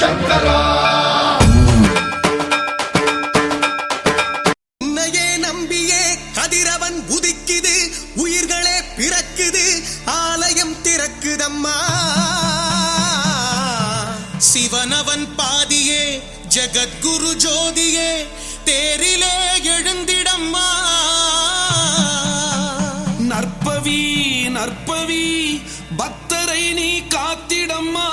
சங்கரா. உன்னையே நம்பியே கதிரவன் உதிக்குது, உயிர்களே பிறக்குது, ஆலயம் திறக்குதம்மா. சிவனவன் பாதியே ஜகத்குரு ஜோதியே தேரிலே எழுந்திடம்மா. நற்பவி நற்பவி பக்தரை நீ காத்திடம்மா.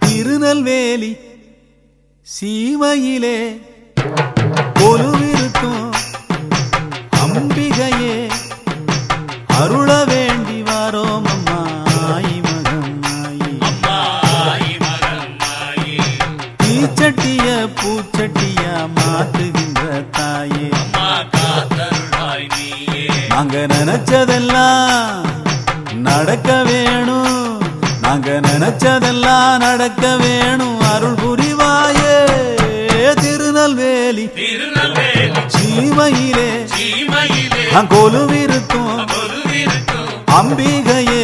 திருநெல்வேலி சீமையிலே கொலுவிருக்கும் அம்பிகையே அருள வேண்டி வாரோம் அம்மா. தீச்சட்டிய பூச்சட்டியா மாத்துகின்ற தாயே, நாங்க நினைச்சதெல்லாம் நடக்க வேணும், நாங்க நினைச்சதெல்லாம் நடக்க வேணும். அருள் புரிவாயே திருநெல்வேலி சீமையிலே கொலுவிருக்கும் அம்பிகையே.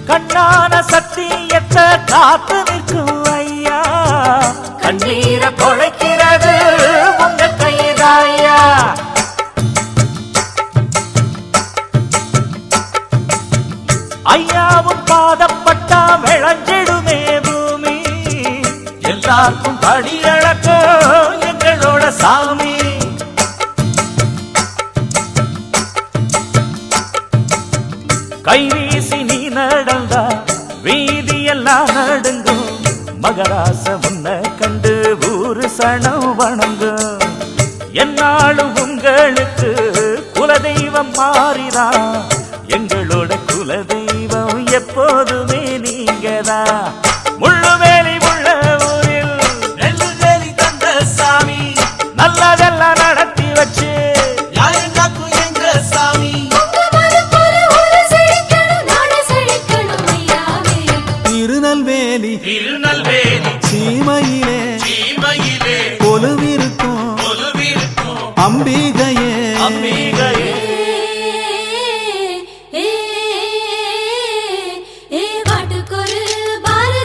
கண்ணான சத்தியத்தை காத்து நிற்கும் ஐயா, கண்ணீரை தொலைக்கிறது உங்க கைதாயா. ஐயாவும் பாதப்பட்டா விளைஞ்சிடுமே பூமி, எல்லாருக்கும் படி இழக்கும் எங்களோட சாமி. கைவீசி நீ நடந்தா வீதியெல்லாம் நடுங்கும், மகராச முன்ன கண்டு ஊரு சனம் வணங்கும். என்னாலும் உங்களுக்கு குலதெய்வம் மாறிதான், எங்களோட குலதெய்வம் எப்போதுமே நீங்கதான். முள்ளுவேலி உள்ள ஊரில் நெல்லுவேலி தந்த சாமி, நல்லதெல்லாம் நடத்தி வச்சு திருநெல்வேலி சீமையிலே கொலுவிருக்கும் அம்பிகையே. பாட்டுக்கொரு பாரதி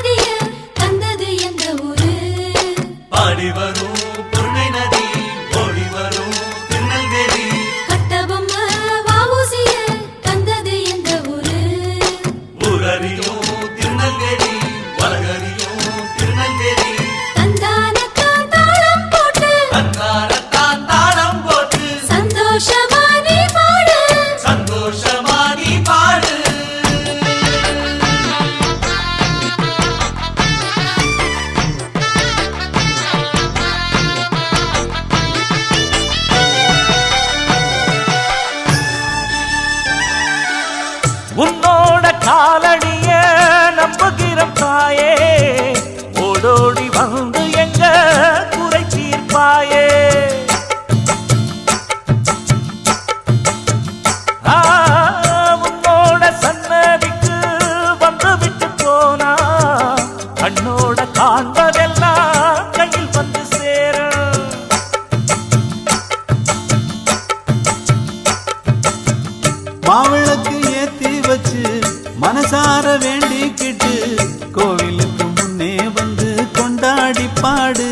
காலடிய நம்புகிற தாயே ஓடோடி வந்து எங்க குறை தீர்ப்பாயே உன்னோட சன்னதிக்கு வந்து விட்டு போனா கண்ணோட காண்பதெல்லாம் கையில் வந்து சேரும் மாவிளக்கு ஏத்தி வச்சு மனசார வேண்டிக்கிட்டு கோவிலுக்கு முன்னே வந்து கொண்டாடி பாடு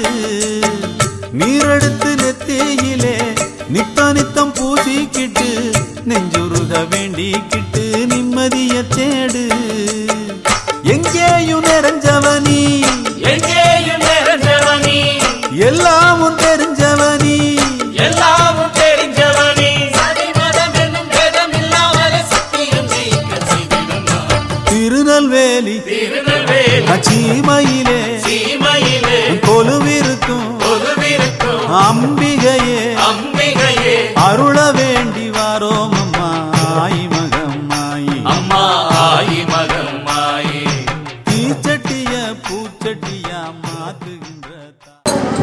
நீரெடுத்து நெத்தியிலே நித்தம் பூசிக்கிட்டு நெஞ்சுருக வேண்டிக்கிட்டு நிம்மதிய தேடு எங்கேயும் நிறைஞ்சவனி எங்கேயும் நிறைஞ்சவனி எல்லாமும் தெரிஞ்சவனி எல்லாமும் தெரிஞ்சவனி திருநெல்வேலி சீமையிலே கொலுவிருக்கும் அம்பிகையே அருள வேண்டி வாரோம் அம்மா ஆயி மகம் மாயி அம்மா ஆயி மகம் மாயி தீச்சட்டிய பூச்சட்டியா மாத்துகின்ற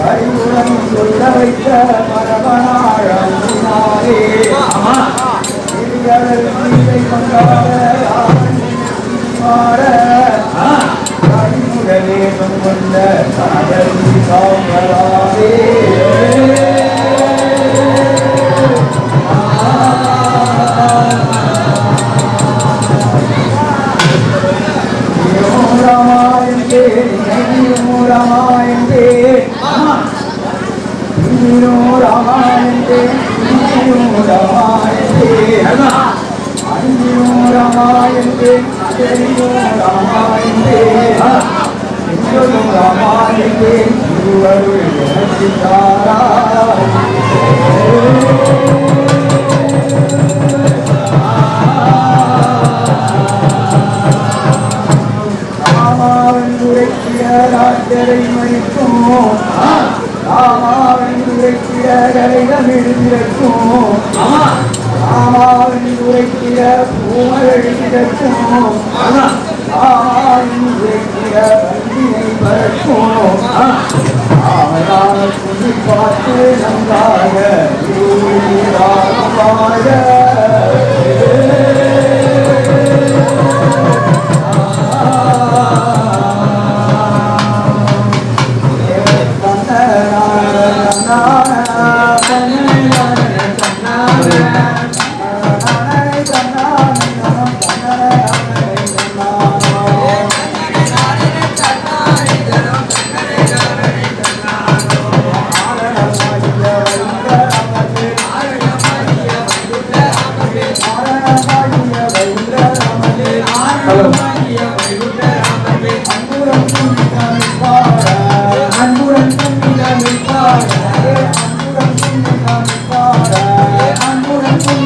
அறிவுடன் சொல்ல வைத்த மரபனாழே அறிமுடலே கொண்ட காதலி சௌந்தராவே ராமாயணே ராமாயணே ராமாயணே ராமாயணே ராமாயணே ராமாயணே ராமாவந்துரைக்கிற மணிக்கும் ராமாவந்துரைக்கிற கலைதமிழ்ந்திருக்கும் ராமாவந்துரைக்கிற பூமழிந்திருக்கும் ராமாவந்துரைக்கிற பந்தினை பறக்கும் ராமராம சொல்லி பார்த்து நன்றாக ராமவாழ அன்புடன்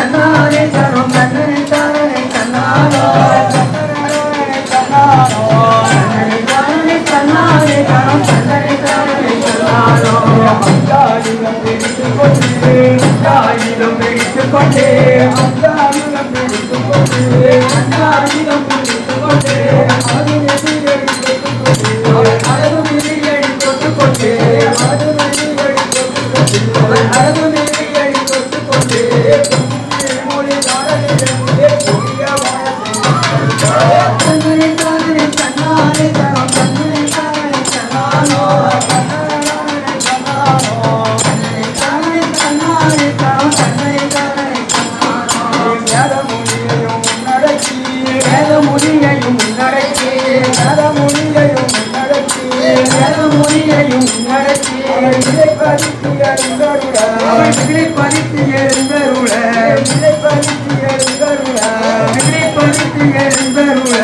தன்னானே தனம் தன்னனை தானே தன்னானோ தன்னானே தன்னானே தனம் தன்னனை தானே தன்னானோ அந்தாயிரம் பிடித்துக் கொண்டே அந்தாயிரம் பிடித்துக் கொண்டே அந்தாயிரம் பிடித்துக் கொண்டே அந்தாயிரம் பிடித்துக் கொண்டே அது நெறியடி தொட்டுக் கொண்டே அது நெறியடி தொட்டுக் கொண்டே அது நெறியடி தொட்டுக் கொண்டே மொழி தாரே பொடிய தன்னனை தானே தன்னானே தனம் தன்னனை தானே தன்னானோ தன்னனை தானே தன்னானே தனம் தன்னனை தானே தன்னானோ வேதமொழியையும் முன்னடக்கி வேதமொழியையும் முன்னடக்கி வேதமொழியையும் முன்னடக்கி வேதமொழியையும் முன்னடக்கி இதை பதித்து எழுந்தருள இதை பதித்து எழுந்தருள இதை பதித்து எழுந்தருள இதை பதித்து எழுந்தருள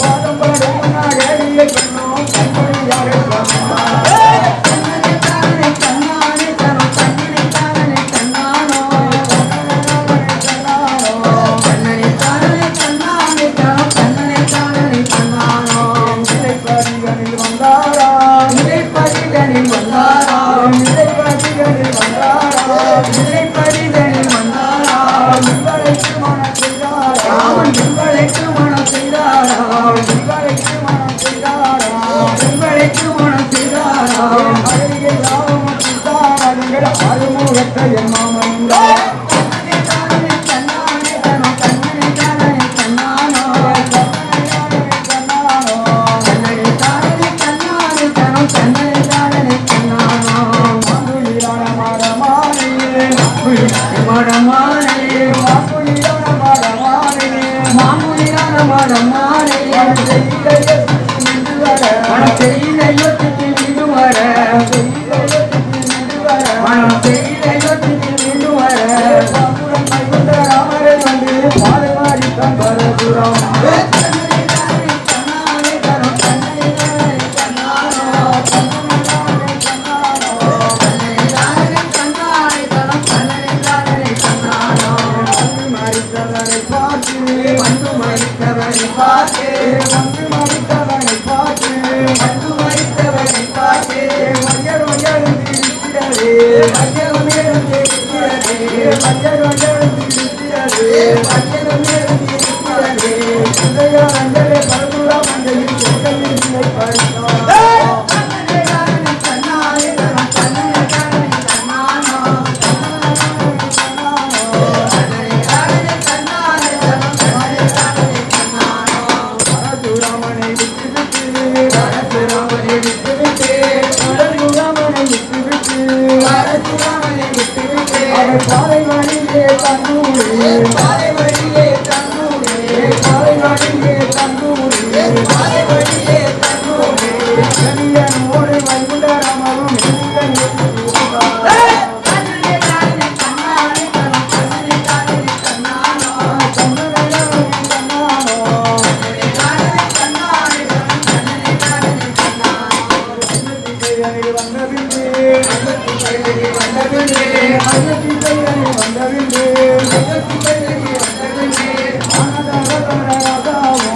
பாதம் பாடும் நாடடியை கண்ணோம் கண்மொழியாக தன்னனை தானே தன்னானே தனம் தன்னனை தானே தன்னானோ தன்னனை தானே தன்னானே தனம் தன்னனை தானே தன்னானோ இலைப்பதிகளில் வந்தாரா இலைப்பதிகளில் வந்தாரா இலைப்பதிகளில் வந்தாரா இலைப்பதிகளில் வந்தாரா இவளைக்கு மனம் செய்தாரா அவன் இவளைக்கு மனம் செய்தாரா இவளைக்கு மனம் செய்தாரா இவளைக்கு மனம் செய்தாரா அழகிய லாபம் செய்தார்கள் ஆறுமுகத்தை என் மாமன் தன்னனை தானே தன்னானே தனம் தன்னனை தானே தன்னானோ தன்னனை தானே தன்னானே தனம் தன்னனை தானே தன்னானோ மாங்குளியான மரமானே மரமானே மாங்குளியான மரமானே மாங்குளியான மரமானே மனம் செய்த யோசித்து நின்று வர மனம் செய்த யோசித்து நின்று வர ராமரை வந்து பாலமாடி தம்பரபுரம் தன்னனை தானே தன்னானே தனம் தன்னனை தானே தன்னானோ தன்னனை தானே தன்னானே தனம் தன்னனை தானே தன்னானோ வந்து மறித்தவரை பார்த்து வந்து மறித்தவரை பார்த்து வந்து மறித்தவரை பார்த்து வந்து மறித்தவரை பார்த்து மஞ்சள் மஞ்சள் இருக்கிறது மஞ்சள் மஞ்சள் இருக்கிறது மஞ்சள் மஞ்சள் இருக்கிறது மஞ்சள் மஞ்சள் இருக்கிறது சுதையா மஞ்சளை பரதுரா மஞ்சளில் செல்கையில் இல்லை பறித்தோம் தன்னனை தானே தன்னானே தனம் தன்னனை தானே தன்னானோ தன்னனை தானே தன்னானே தனம் தன்னனை தானே தன்னானோ பரதுராமனை விட்டுவிட்டு பரதுராமனை விட்டுவிட்டு பரதுராமனை விட்டுவிட்டு பரதுராமனை விட்டுவிட்டு அவர் பாறை வழியே தன்னூரே பாறை வழியே தன்னூரே பாறை வழியே தன்னூரே பாறை வழியே தன்னூரே கலியனோடு வைகுண்டராமரும் தன்னனை தானே தன்னானே தனம் தன்னனை தானே தன்னானோ தன்னனை தன்னானோ தன்னனை தானே தன்னானே தனம் தன்னனை தானே தன்னானோ அன்னதிகையனில் வந்தவில்லை அன்னதிகையனில் வந்தவில்லை அன்னதிகையனில் வந்தவில்லை அன்னதிகையனில் வந்தவில்லை ஆனதரதரதராதாவோ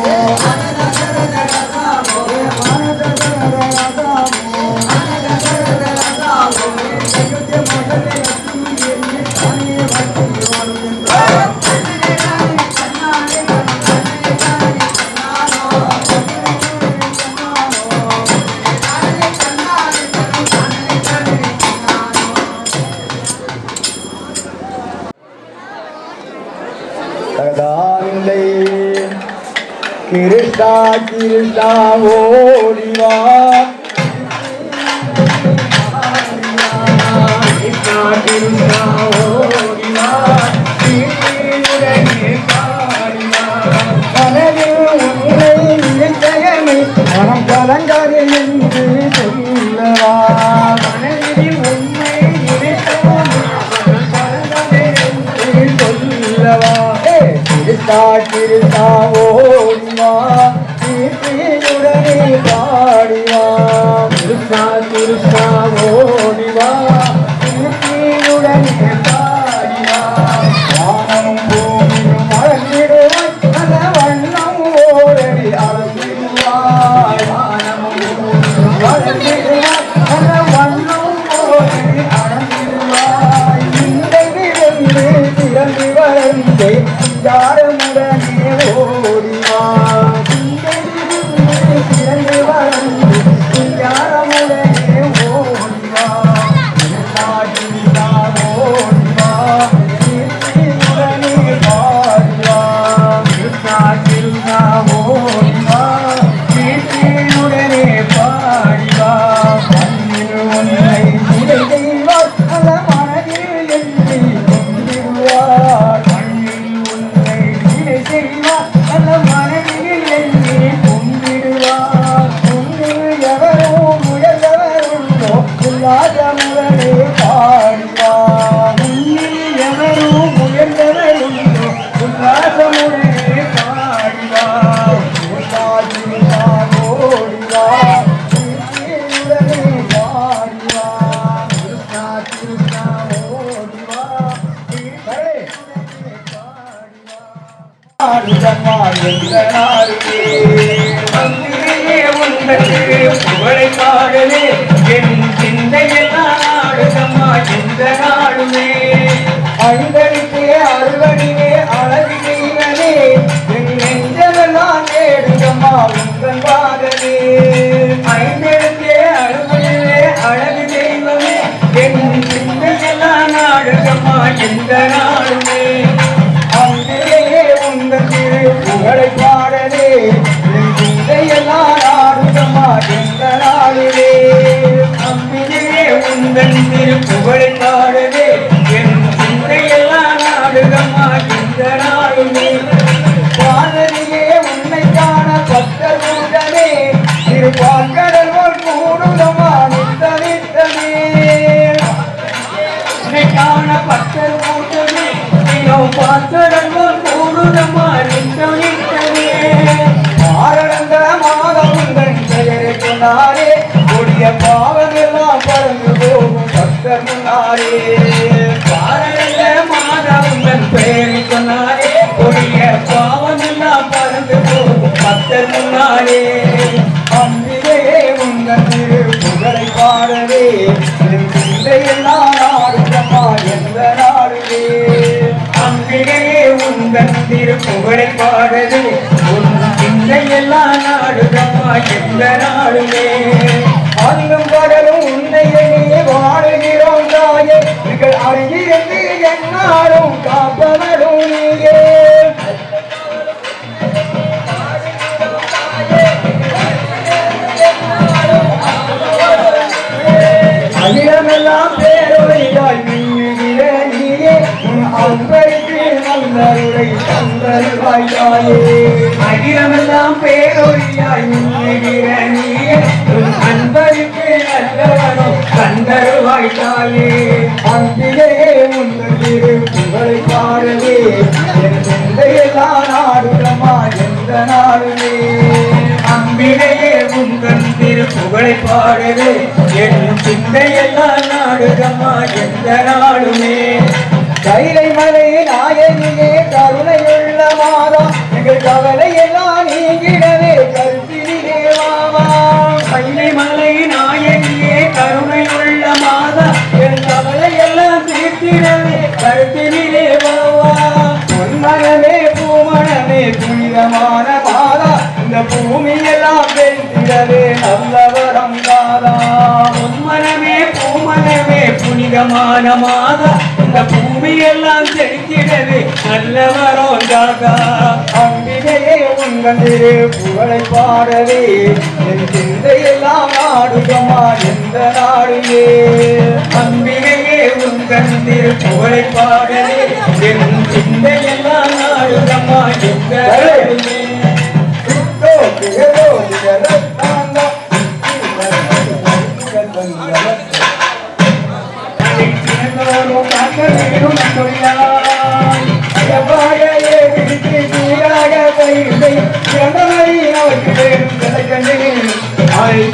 ஆனதரதரதராதாவோ ஆனதரதரதராதாவோ ஆனதரதரதராதாவோ அயோத்திய மகளே அத்துமியே தானே வாழ்க்கை வாழ்கின்றார் தன்னனை தானே தன்னானே தனம் தன்னனை தானே தன்னானோ தன்னனை தானே தன்னானே தனம் தன்னனை தானே தன்னானோ தகதானில்லை கிருஷ்ணா கிருஷ்ணா ஓடிவா கிருஷ்ணா கிருஷ்ணா ஓடிவா கீழே பாடிவா மனதில் உன்னை நிச்சயமே மனம் கலங்காது என்று சொல்லவா மனதில் உண்மை நினைத்தோம் மனம் கலங்காது என்று சொல்லவா கிருஷ்ணா கிருஷ்ணா ஓடிவா கீர்த்தியுடனே பாடிவா கிருஷ்ணா கிருஷ்ணா ஓடிவா கீர்த்தியுடனே பாடிவா வானம் பூமியும் மறந்திடுவாய் அந்த வண்ணம் ஓரடி அளந்திடுவாய் மறந்திடுவாய் அந்த வண்ணம் ஓரடி அளந்திடுவாய் இன்றிலிருந்து திறந்து வளர்ந்தே யாருமுடனே ஓடிவாய் இன்றிலிருந்து திறந்து வளர்ந்து யாருமுடனே ஓடிவாய் ராஜமுடனே பாடிவா உன்னில் எவரும் உயர்ந்தவருண்டோ ராஜமுடனே பாடிவா ஓடிவா உடனே பாடிவா கிருஷ்ணா ஓடிவா புகழை பாடலே என் சிந்தையெல்லாம் நாடுகம்மா எந்த நாடுமே ஐந்தடிக்கே அறுவடிவே அழகு செய்வனே என் நெஞ்சமெல்லாம் நேடுகம்மா உங்கள் பாடலே ஐந்தடிக்கே அறுவடிவே அழகு செய்வனே என் சிந்தையெல்லாம் நாடுகம்மா எந்த நாடுமே அங்கே உங்கள் திரு புகழை பாடலே என் சிந்தையெல்லாம் நாடுகம்மா எந்த நாடுவே அம்பிலே உங்கள் திரு புகழை பாடவே என் சிந்தையெல்லாம் நாடுகம்மா எந்த நாடுமே பாடலிலே உன்னை காண பக்தர் கூட்டமே திருப்பாக்கடல் போல் கூடுதம்மா நித்தமே உன்னை காண பக்தர் கூட்டமே பாக்கடல் போல் கூடுதம்மா நித்தமே ஆரந்த மாதவங்கள் பெயரை கொண்டாரே கொடிய பாவமெல்லாம் பறந்து போகும் பக்தர் முன்னாரே ஆரந்த மாதவங்கள் பெயரை கொண்டாரே கொடிய பாவமெல்லாம் பறந்து போகும் பக்தர் முன்னாரே அம்பிலே உங்கள் திரு புகழை பாடவே என் சிந்தையெல்லாம் நாடுகம்மா எந்த நாடுவே அம்பிலே உங்கள் திரு புகழை பாடவே உன் சிந்தையெல்லாம் நாடுகம்மா எந்த நாடுமே அங்கும் பகலும் உன்னையே வாழுகிறோம் தாயே எங்கள் அருகிருந்து என்னாலும் காப்பவரும் நீயே அகிலமெல்லாம் பேரொழியாய் மின்னுகிற நீயே உன் அன்பருக்கு நல்லருளை தந்தருவாய் தாயே அகிலமெல்லாம் பேரொழியாய் மின்னுகிற நீயே உன் அன்பருக்கு நல்லவனும் தந்தருவாய் தாயே அன்பிலே உங்கள் திரு புகழை பாடவே என் சிந்தையெல்லாம் நாடுகம்மா எந்த நாடுமே அம்பிலேயே உங்கள் திரு புகழை பாடவே என் சிந்தையெல்லாம் நாடுகம்மா எந்த நாடுமே கைலை மலை நாயகியே கருணையுள்ள மாதா எங்கள் கவலை எல்லாம் நீங்கிடவே கருத்திலே வாவா கைலை மலை நாயகியே கருணையுள்ள மாதா என் கவலை எல்லாம் தீர்த்திடவே கருத்திலே வாவா பொன்மனமே பூமணமே புனிதமான மாதா இந்த பூமியெல்லாம் வெற்றிடவே நல்லவரம் தாதா பொன்மனமே பூமணமே புனிதமான மாதா இந்த பூமியெல்லாம் செழித்திடவே நல்லவரம் தாதா அம்பிகையே உங்கள் திரு புகழை பாடவே என் சிந்தையெல்லாம் நாடுகம்மா எந்த நாடுமே அம்பிகையே உங்கள் திரு புகழை பாடவே என் சிந்தையெல்லாம் நாடுகம்மா எந்த நாடுமே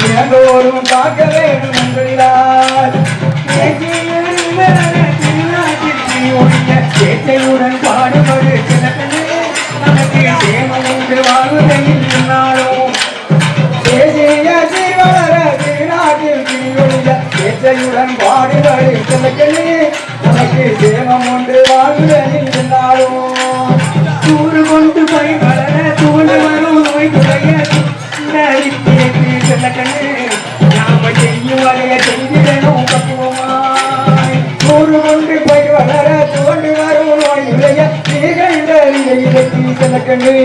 திறந்தோறும் காக்க வேண்டும் சேச்சையுடன் பாடுபடு சிலக்கண்ணே நமக்கு சேமம் உண்டு வாழ்வதையில் என்னாலும் சேச்சையுடன் பாடுபடு சிலக்கண்ணே நமக்கு சேமம் உண்டு வாழ்வதையில் என்னாலும் தூறு கொண்டு போய் வளர தூண்டு வரும் நோய் துறைய சிலக்கண்ணே நாம செய்யும் வகைய செய்திடணும் பக்குவமாய் தூறு கொண்டு போய் வளர தூண்டு வரும் நோய் துறைய சிலக்கண்ணே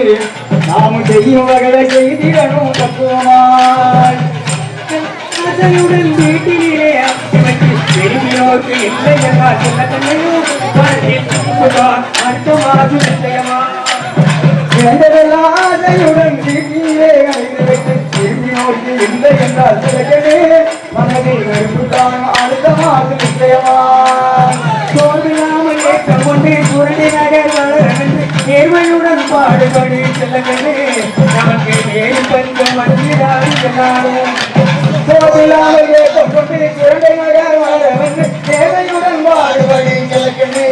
நாம செய்யும் வகைய செய்திடணும் பக்குவமாய் ஆசையுடன் வீட்டிலே பெருமையோருக்கு இல்லை என்றால் சிலக்கண்ணையும் அடுத்த மாதம் நிச்சயமா ஆசையுடன் வீட்டிலே பெருமையோருக்கு இல்லை என்றால் சிலக்கணே மனதில் வெறுப்புதான் அடுத்த மாதம் நிச்சயமா சோதனாமல் ஏற்ற கொண்டு சுரண்டி நகர் வளர்ந்து நேர்மையுடன் பாடுபடி சிலக்கணே நமக்கு நேரு பஞ்சம் வந்திராது என்னாலும் சோதனாமல் ஏற்ற கொண்டு சுரண்டி நகர் வளர்ந்து நேர்மையுடன் பாடுபடி சிலக்கணே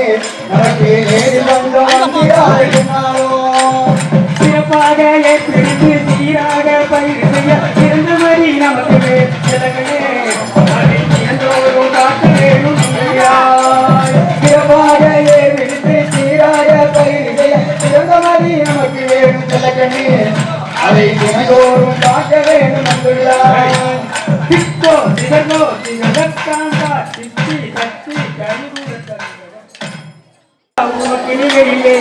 நமக்கு நேரு பஞ்சம் வந்திராது என்னாலும் சிறப்பாக ஏற்றிருந்து சீராக பயிர் செய்ய சிறந்த வழி நமக்கு சிலக்கணே அதை எல்லோரும் காட்ட வேணும் சிறப்பாக ஏற்றிருந்து சீராக பயிர் செய்ய சிறந்த வழி நமக்கு வேணும் சிலக்கணே அதை எல்லோரும் காட்ட வேணும் வந்துள்ளார் சிக்கோ சிதகோ சிதக்காந்தா சித்தி சக்தி கருகுரத்தன் கிளிகளிலே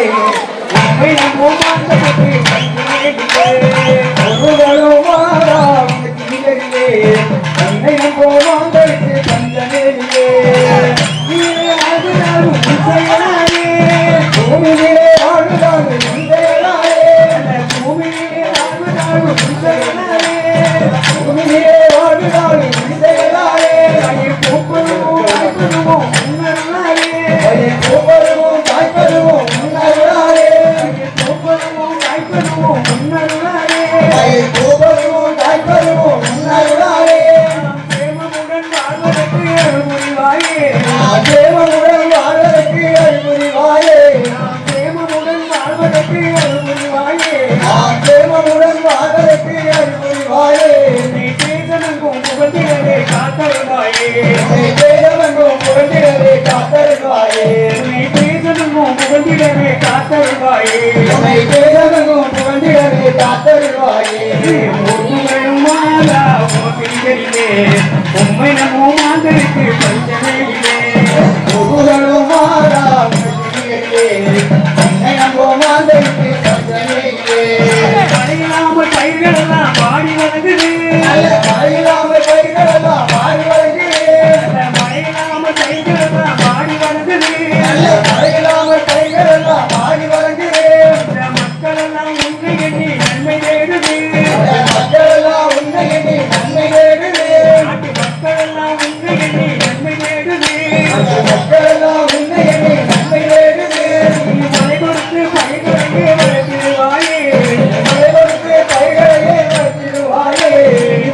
நம்மை நம்பும் மாந்தகத்தை கண்ணிலே ஒருவரும் மாறாம் கிளிகளிலே நம்மை நம்பும் மாந்தகத்தை கண்டனே ஆடுதாரும் இசையனாரே பூமியிலே ஆடுதாரும் இசையனாரே பூமியிலே ஆடுதாரும் இசையனாரே பூமியிலே ஆடுதாரும் இசையனாரே அயில் பூப்பருவோ காய்ப்பருவோ முன்னருளாரே அயில் பூப்பருவோ காய்ப்பருவோ முன்னருளாரே அயில் பூப்பருவோ காய்ப்பருவோ முன்னருளாரே அயில் பூப்பருவோ காய்ப்பருவோ முன்னருளாரே பிரேமமுடன் வாழ்வதற்கு அருள்புரிவாயே பிரேமமுடன் வாழ்வதற்கு அருள்புரிவாயே பிரேமமுடன் வாழ்வதற்கு அருள்புரிவாயே பிரேமமுடன் வாழ்வதற்கு அருள்புரிவாயே நீ பேசனங்கும் புகழ்ந்திடவே காத்தருள்வாயே நீ பேசனங்கும் புகழ்ந்திடவே காத்தருள்வாயே நீ பேசனங்கும் புகழ்ந்திடவே காத்தருள்வாயே நீ பேசனங்கும் புகழ்ந்திடவே காத்தருள்வாயே முருகனும் மாலா உமக்கிரிகளிலே உம்மை நமோ மாந்தருக்கு பஞ்சமே இல்லை முருகனும் மாலா உமக்கிரிகளிலே உம்மை நமோ மாந்தருக்கு பஞ்சமே இல்லை மழையில்லாமல் பயிர்களெல்லாம் பாடி வணங்குது மழையில்லாமல் பயிர்களெல்லாம் பாடி வணங்குது மழையில்லாமல் பயிர்களெல்லாம் பாடி வணங்குது மழையில்லாமல் பயிர்களெல்லாம் பாடி வணங்குது மக்கள் எல்லாம் உன்னை எண்ணி நன்மை தேடுது மக்கள் எல்லாம் உன்னை எண்ணி நன்மை தேடுது நாட்டு மக்கள் எல்லாம் உன்னை எண்ணி நன்மை தேடுது மக்கள் எல்லாம் உன்னை எண்ணி நன்மை தேடுது நீ மழை கொடுத்து பயிர்களையே வளர்த்திடுவாயே மழை கொடுத்து பயிர்களையே வளர்த்திடுவாயே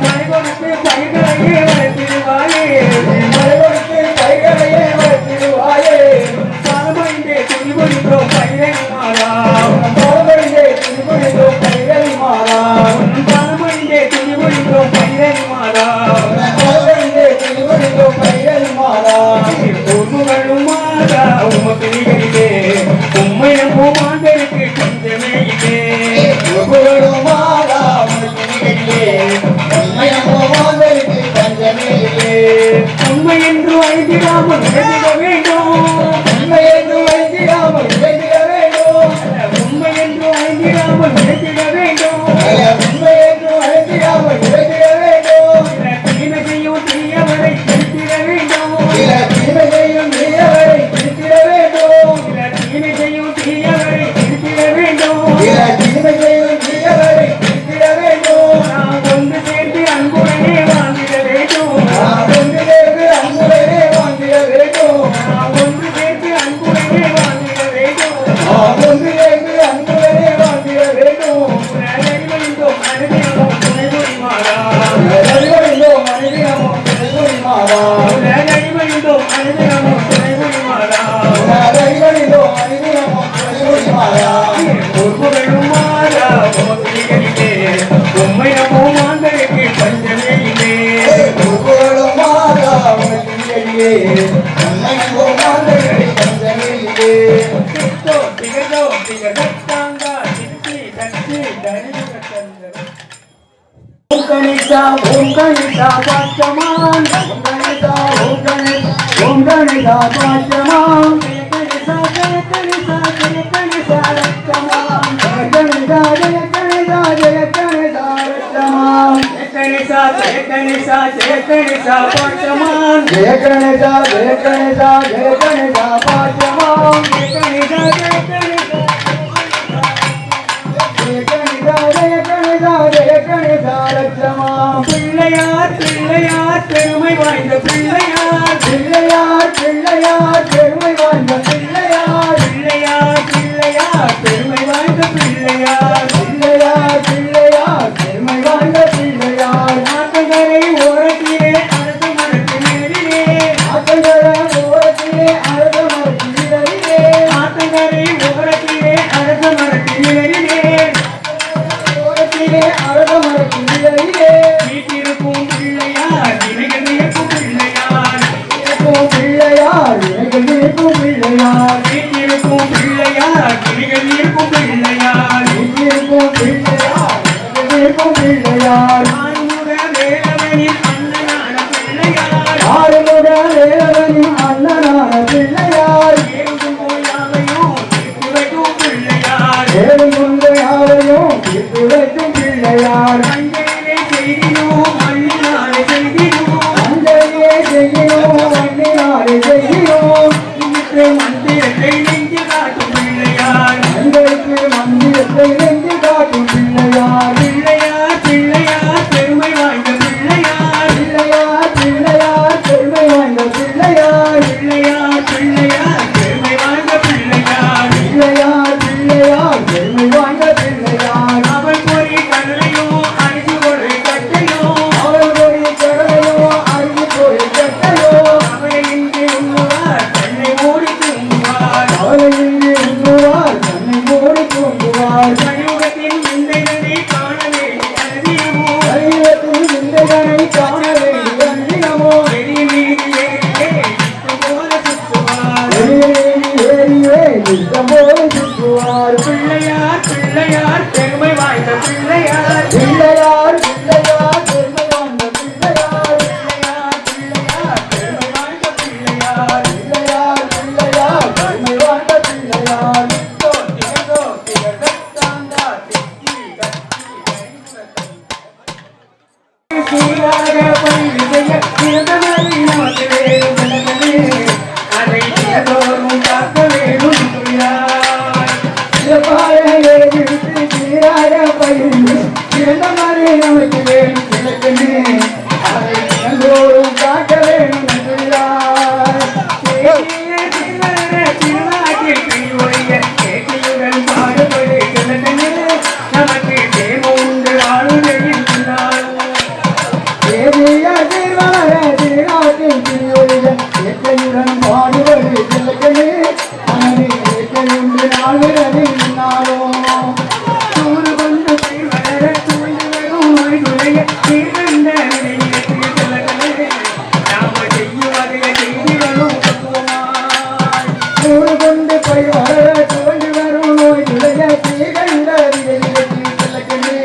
மழை கொடுத்து பயிர்களையே வளர்த்திடுவாயே மழை கொடுத்து பயிர்களையே வளர்த்திடுவாயே பரமைந்தே துணிபுரிந்தோம் பயிரை மாறா பரமைந்தே துணிபுரிந்தோம் பயிரை மாறா பரமைந்தே துணிபுரிந்தோம் பயிரை மாறா பரமைந்தே துணிபுரிந்தோம் பயிரை மாறா பொருளும் மாறா உமக்கு நிகழ்ந்தே உம்மை நம்பும் மாந்தருக்கு கொஞ்சமே இல்லை பொருளும் மாறா உமக்கு நிகழ்ந்தே உம்மை நம்பும் மாந்தருக்கு கொஞ்சமே இல்லை உண்மை என்று ஐந்திடாமல் உழைத்திட வேண்டும் உண்மை என்று ஐந்திடாமல் உழைத்திட வேண்டும் உண்மை என்று ஐந்திடாமல் உழைத்திட வேண்டும் உண்மை என்று ஐந்திடாமல் உழைத்திட வேண்டும் தீமை செய்யும் தீயவரை திருத்திட வேண்டும் தீமை செய்யும் தீயவரை திருத்திட வேண்டும் தீமை செய்யும் தீயவரை திருத்திட வேண்டும் தீமை செய்யும் தீயவரை திருத்திட வேண்டும் நாம் ஒன்று சேர்ந்து அன்புடனே வாழ்ந்திட வேண்டும் நாம் ஒன்று சேர்ந்து அன்புடனே வாழ்ந்திட வேண்டும் நாம் புகழும் மாறா மோதிகளிலே உண்மையமும் மாந்தருக்கு பஞ்சமே இல்லை புகழும் மாறா மோதிகளிலே உண்மையமும் மாந்தருக்கு பஞ்சமே இல்லை சித்தோ திகதோ திகதத்தாங்கா சித்தி தத்தி தரிகத்தந்தர் ஓம் கணேசா பாச்சமான் ஓம் கணேசா ஓம் கணேசா பாச்சமான் ஜெய கணேசா ரத்தமான் ஜெய கணேசா ரத்தமான் ஜெய கணேசா பாச்சமான் ஜெய கணேசா பாச்சமான் பிள்ளையார் பெருமை வாய்ந்த பிள்ளையார் பெருமை வாய்ந்த பிள்ளையார் பெருமை வாய்ந்த பிள்ளையார் பெருமை வாய்ந்த பிள்ளையார் ஆத்தங்கரை ஓரத்திலே அரசு மரத்து மேலிலே ஆத்தங்கரை ஓரத்திலே அரசு மரத்து நிழலிலே வீட்டிருக்கும் பிள்ளையார் இணைகள் நிற்கும் பிள்ளையார் வீட்டிருக்கும் பிள்ளையார் இணைகள் நிற்கும் பிள்ளையார் ஆறுமுக வேலவனின் அண்ணனான பிள்ளையார் ஏழும் யாவையும் தீர்த்து வைக்கும் பிள்ளையார் அஞ்சலிலே செய்தினோம் அள்ளினாலே செய்தினோம் இன்னைக்கு மந்திரத்தை நெஞ்சு காட்டும் பிள்ளையார் பிள்ளையார் பெருமை வாய்ந்த பிள்ளையார் பெருமை வாய்ந்த பிள்ளையார் அவள் பொறி கடலையோ அரிசி ஒரு கட்டையோ அவளை இன்று உண்ணுவார் தன்னை மூடி தூங்குவார் கலியுகத்தின் விந்தைகளை காண வேண்டி அழகியமோ வெளி மீது ஏறியே போல சுற்றுவார் பிள்ளையார் பெருமை வாய்ந்த பிள்ளையார் பெருமை வாய்ந்த பிள்ளையார் திகதோ திகதத்தாங்கா திக்கி சீராக பணிவிடைய சிறந்தவரை நமக்கு வேணும் விளக்கமே அதை திகதோறும் காக்க வேணும் துணியார் சிறந்த மாதிரி நமக்கு வேணும் விளக்கமே அதை தினந்தோறும் காக்க வேணும் நமக்கு தேம உண்டு ஆளுநரில் இயற்கையுடன் பாடுவது விளக்கமே மனதை இயற்கையுண்டு நாளுடன் நாளும் சூடு கொண்டு போய் வளர சூழ்ந்து வரும் நோய் நுழைய தீர்ந்த நாம செய்யும் வகைய செய்திகளும் சூடு கொண்டு போய் வளர தோன்றி வரும் நோய் நுழைய தீகண்ட விளக்கமே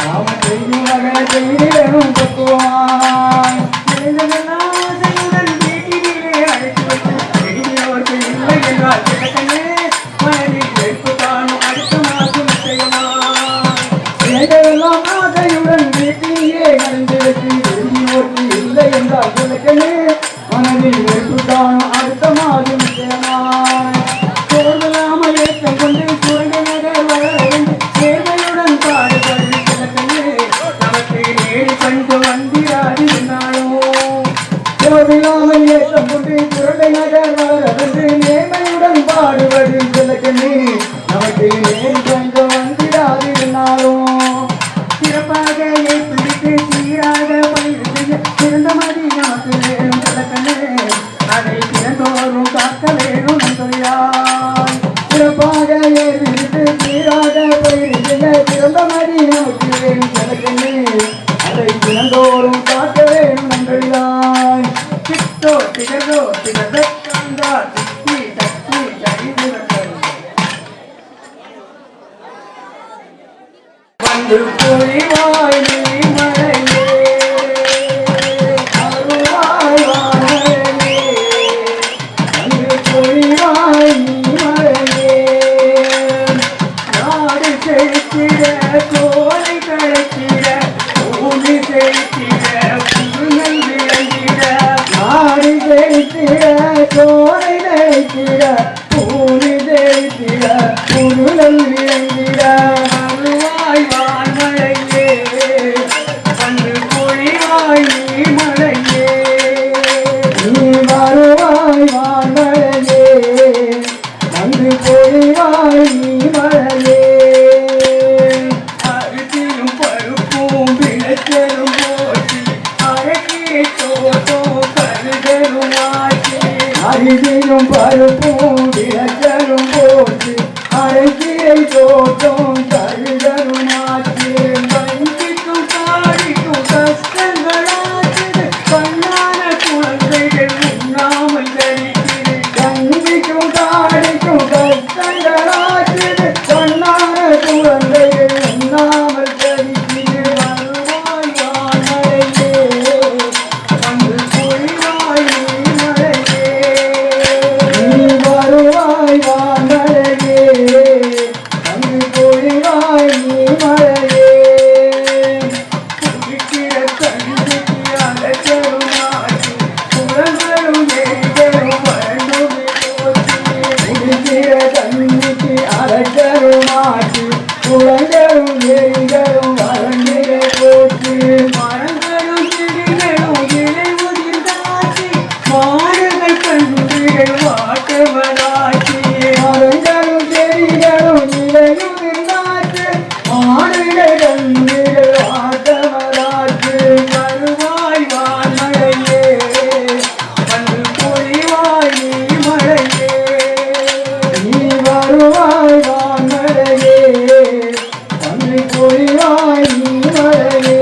நாம செய்யும் வகை செய்திகளும் பக்குவான் ஆசையுடன் வீட்டிலே அழைத்து வைத்து பெரியவருக்கு இல்லை என்றால் கிடக்கனே மனதில் வெறுப்பு காணும் அடுத்த மாதம் நிச்சயமா எல்லாம் ஆசையுடன் வீட்டிலேயே நடந்து வைத்து விரும்பியோர்க்கு இல்லை என்றால் விளக்கமே மனதில் வெறுப்பு காணும் அடுத்த மாதம் சோர்வலாமல் ஏற்றம் கொண்டு சுரண்ட நகர் வர வேண்டும் சேவையுடன் பாடுபடு கிடக்கமே நமக்கு நேரி கண்டு வந்திராது என்னாலும் சோர்வில்லாமல் ஏற்றம் கொண்டு சுரண்ட நகர் வர வேண்டும் நேர்மையுடன் பாடுபடு கிடக்கமே நமக்கு நேரி கண்டு வந்திராது என்னாலும் சிறப்பாக பிடித்து சீராக பயிர் செய்ய சிறந்த மதி நமக்கு வேணும் கிடக்கனே அதை தினந்தோறும் காக்க வேணும் நன்றியாய் சிறப்பாக ஏறிட்டு சீராக வந்து பொழிவாய் நீ மழையே அருள்வாய் வாழையே வந்து பொழிவாய் நீ மழையே நாடு செழித்திட தோலை கழித்திட பூமி செழித்திட புதுநல் விளங்கிட நாடு செழித்திட தோலை கழித்திட பூமி செழித்திட புதுநல் விளங்கிட அருள்வாய் வான்மழையே வந்து பொழிவாய் நீ மழையே நீ வருவாய் வான்மழையே வந்து பொழிவாய் நீ மழையே அரிசியும் பருப்பும் விளைச்சலும் போச்சு அழகிய தோட்டம் கருதலும் ஆச்சு அரிசியும் பருப்பும் விளைச்சலும் போச்சு அழகிய தோட்டம் கருதலும் ஆச்சு வஞ்சிக்கும் தாடிக்கும் கஷ்டங்களாச்சு கண்ணான குழந்தைகள் உண்ணாமல் கழிக்குது கஞ்சிக்கும் தாடிக்கும் கஷ்டங்களாச்சு கண்ணான குழந்தைகள் உண்ணாமல் கழிக்குது வருவாய் வான்மழையே வந்து பொழிவாய் நீ மழையே நீ வருவாய் வான்மழையே வந்து பொழிவாய் நீ மழையே குடிக்கிற தண்ணிக்கு அலைச்சலும் ஆச்சு குளங்களும் ஏரிகளும் வறண்டுமே போச்சு குடிக்கிற தண்ணிக்கு அலைச்சலும் ஆச்சு குளங்களும் ஏரிகளும் வறண்டிலே போச்சு மரங்களும் செடிகளும் இலை உதிர்ந்தாச்சு மாடுகள் கன்றுகள் வாட்டவராச்சு மரங்களும் செடிகளும் இலையுதிர்ந்தாச்சு மாடுகள் கன்றுகள் வாட்டவராச்சு வருவாய் வான்மழையே வந்து பொழிவாய் நீ மழையே நீ வருவாய் வான்மழையே வந்து பொழிவாய் நீ மழையே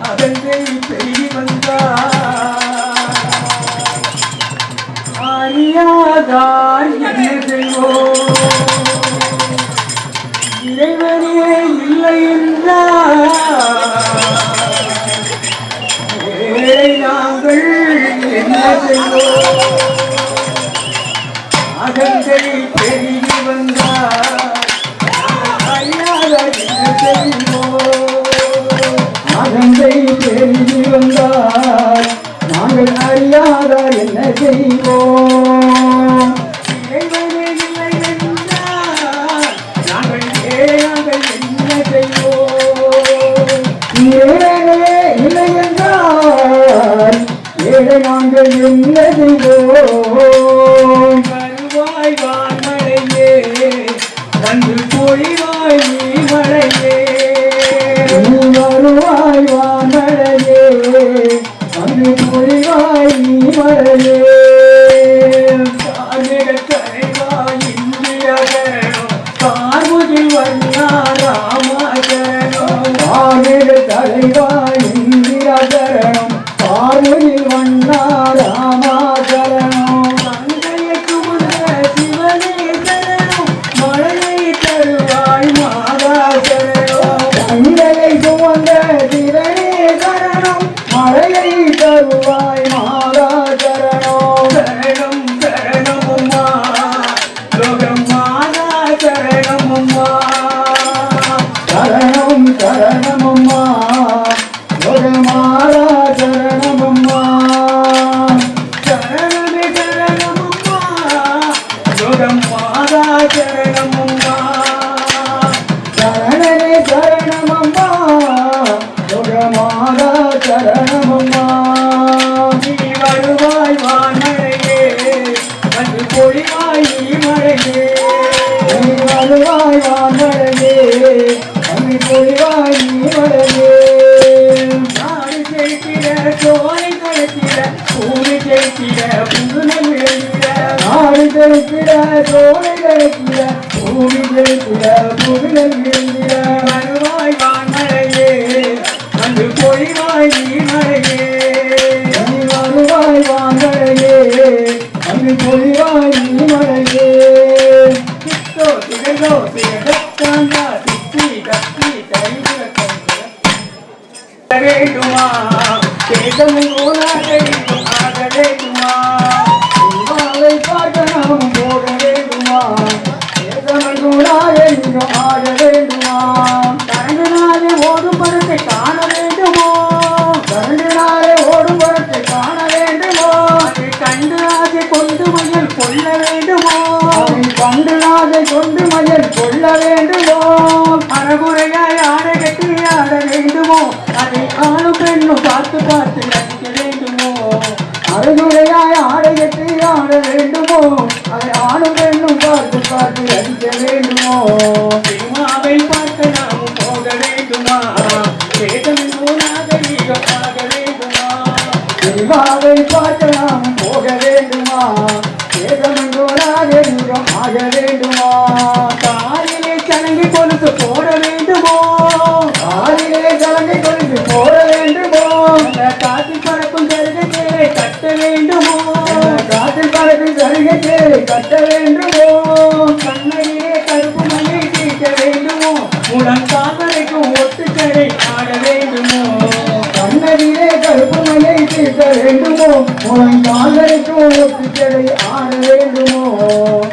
அகந்தை பெய்தி வந்தார் அறியாதார் என்ன செய்வோம் இறைவனே இல்லை என்றார் ஏழை நாங்கள் என்ன செய்வோம் அகந்தை பெருகி வந்தார் அறியாதார் என்ன செய்வோம் அகந்தை பெருகி வந்தார் நாங்கள் அறியாதார் என்ன செய்வோம் இறைவனே இல்லை என்றார் நாங்கள் ஏழைகள் என்ன செய்வோம் இறைவனே இல்லை என்றார் ஏழை நாங்கள் என்ன செய்வோம் வருவாய் வான்மழையே வந்து பொழிவாய் நீ மழையே நீ வருவாய் வான்மழையே வந்து பொழிவாய் நீ மழையே கார்மிக தலைவாய் இந்தியகரணம் கார்முகில் வண்ணா ராமகரணம் கார்மிக தலைவாய் இந்தியகரணம் கார்முகில் வண்ணா ராமகரணம் மங்கைய குமுத சிவனே சரணம் மழையை தருவாய் மாதாசரணம் மங்கையை சுமந்த சிவனே சரணம் மழையை தருவாய் மாதாசரணம் சரணம் சரணமும்மா லோகம் மாதா சரணமும்மா சரணம் சரணமும்மா லோகம் மாதா சரணமும்மா சரணமே சரணமும்மா லோகம் மாதா சரணமும்மா சரணமே சரணமம்மா லோகம் மாதா சரணமம்மா நீ வருவாய் வான்மழையே வந்து பொழிவாய் நீ மழையே நீ வருவாய் வான்மழையே வந்து பொழிவாய் நீ மழையே நாடு செழித்திட தோலை கழித்திட பூமி செழித்திட புதுநல் விளைந்திட நாடு செழித்திட தோலை கழித்திட பூமி செழித்திட புதுநல் விளைந்திட வருவாய் வான்மழையே வந்து பொழிவாய் நீ மழையே நீ வருவாய் வான்மழையே வந்து பொழிவாய் நீ மழையே திகழ்ந்தோ திகதத்தாண்டா தித்தி தத்தி தைவிரக்கம் வேண்டுமா தேசமுனாக ஆக வேண்டுமா சிவாவை பார்க்க நாம் போக வேண்டுமா தேசமுனாக ஆக வேண்டுமா கரண்டு நாளே ஓடும் படத்தை காண வேண்டுமோ கரண்டு நாளே ஓடும் படத்தை காண வேண்டுமோ அதை கண்டு ஆசை கொண்டு மயில் கொள்ள வேண்டுமோ அதை கண்டு நாளை கொண்டு மயில் கொள்ள வேண்டுமோ அறகுறையாய் ஆடை கட்டி ஆட வேண்டுமோ அதை ஆணும் பெண்ணும் பார்த்து பார்த்து நடிக்க வேண்டுமோ அரைகுறையாய் ஆடை கட்டி ஆட வேண்டுமோ அதை ஆணும் பெண்ணும் பார்த்து பார்த்து அடிக்க வேண்டுமோ சினிமாவை பார்க்க நாமும் போக வேண்டுமா வேதமும் நாகரீகம் ஆக வேண்டுமா சிவாவை பார்க்க நாம் போக வேண்டுமா வேதமங்கோராக நீரம் ஆக வேண்டுமா காலிலே சலங்கை கொலுசு போட வேண்டுமோ ஆறிலே கலங்கை கொண்டு போட வேண்டுமோ அந்த காற்றில் பறக்கும் ஜருகத்தை கட்ட வேண்டுமோ காற்றில் பறக்கும் சருகத்தை கட்ட வேண்டுமோ கண்ணையிலே கருப்பு மண்ணை தீட்ட வேண்டுமோ முழங்கால் வரைக்கும் ஒட்டுக்கடை ஆட வேண்டுமோ கண்ணதிலே கருப்பு மையை தீர்க்க வேண்டுமோ முழங்காலரைக்கும் ஒத்துக்கடை ஆட வேண்டுமோ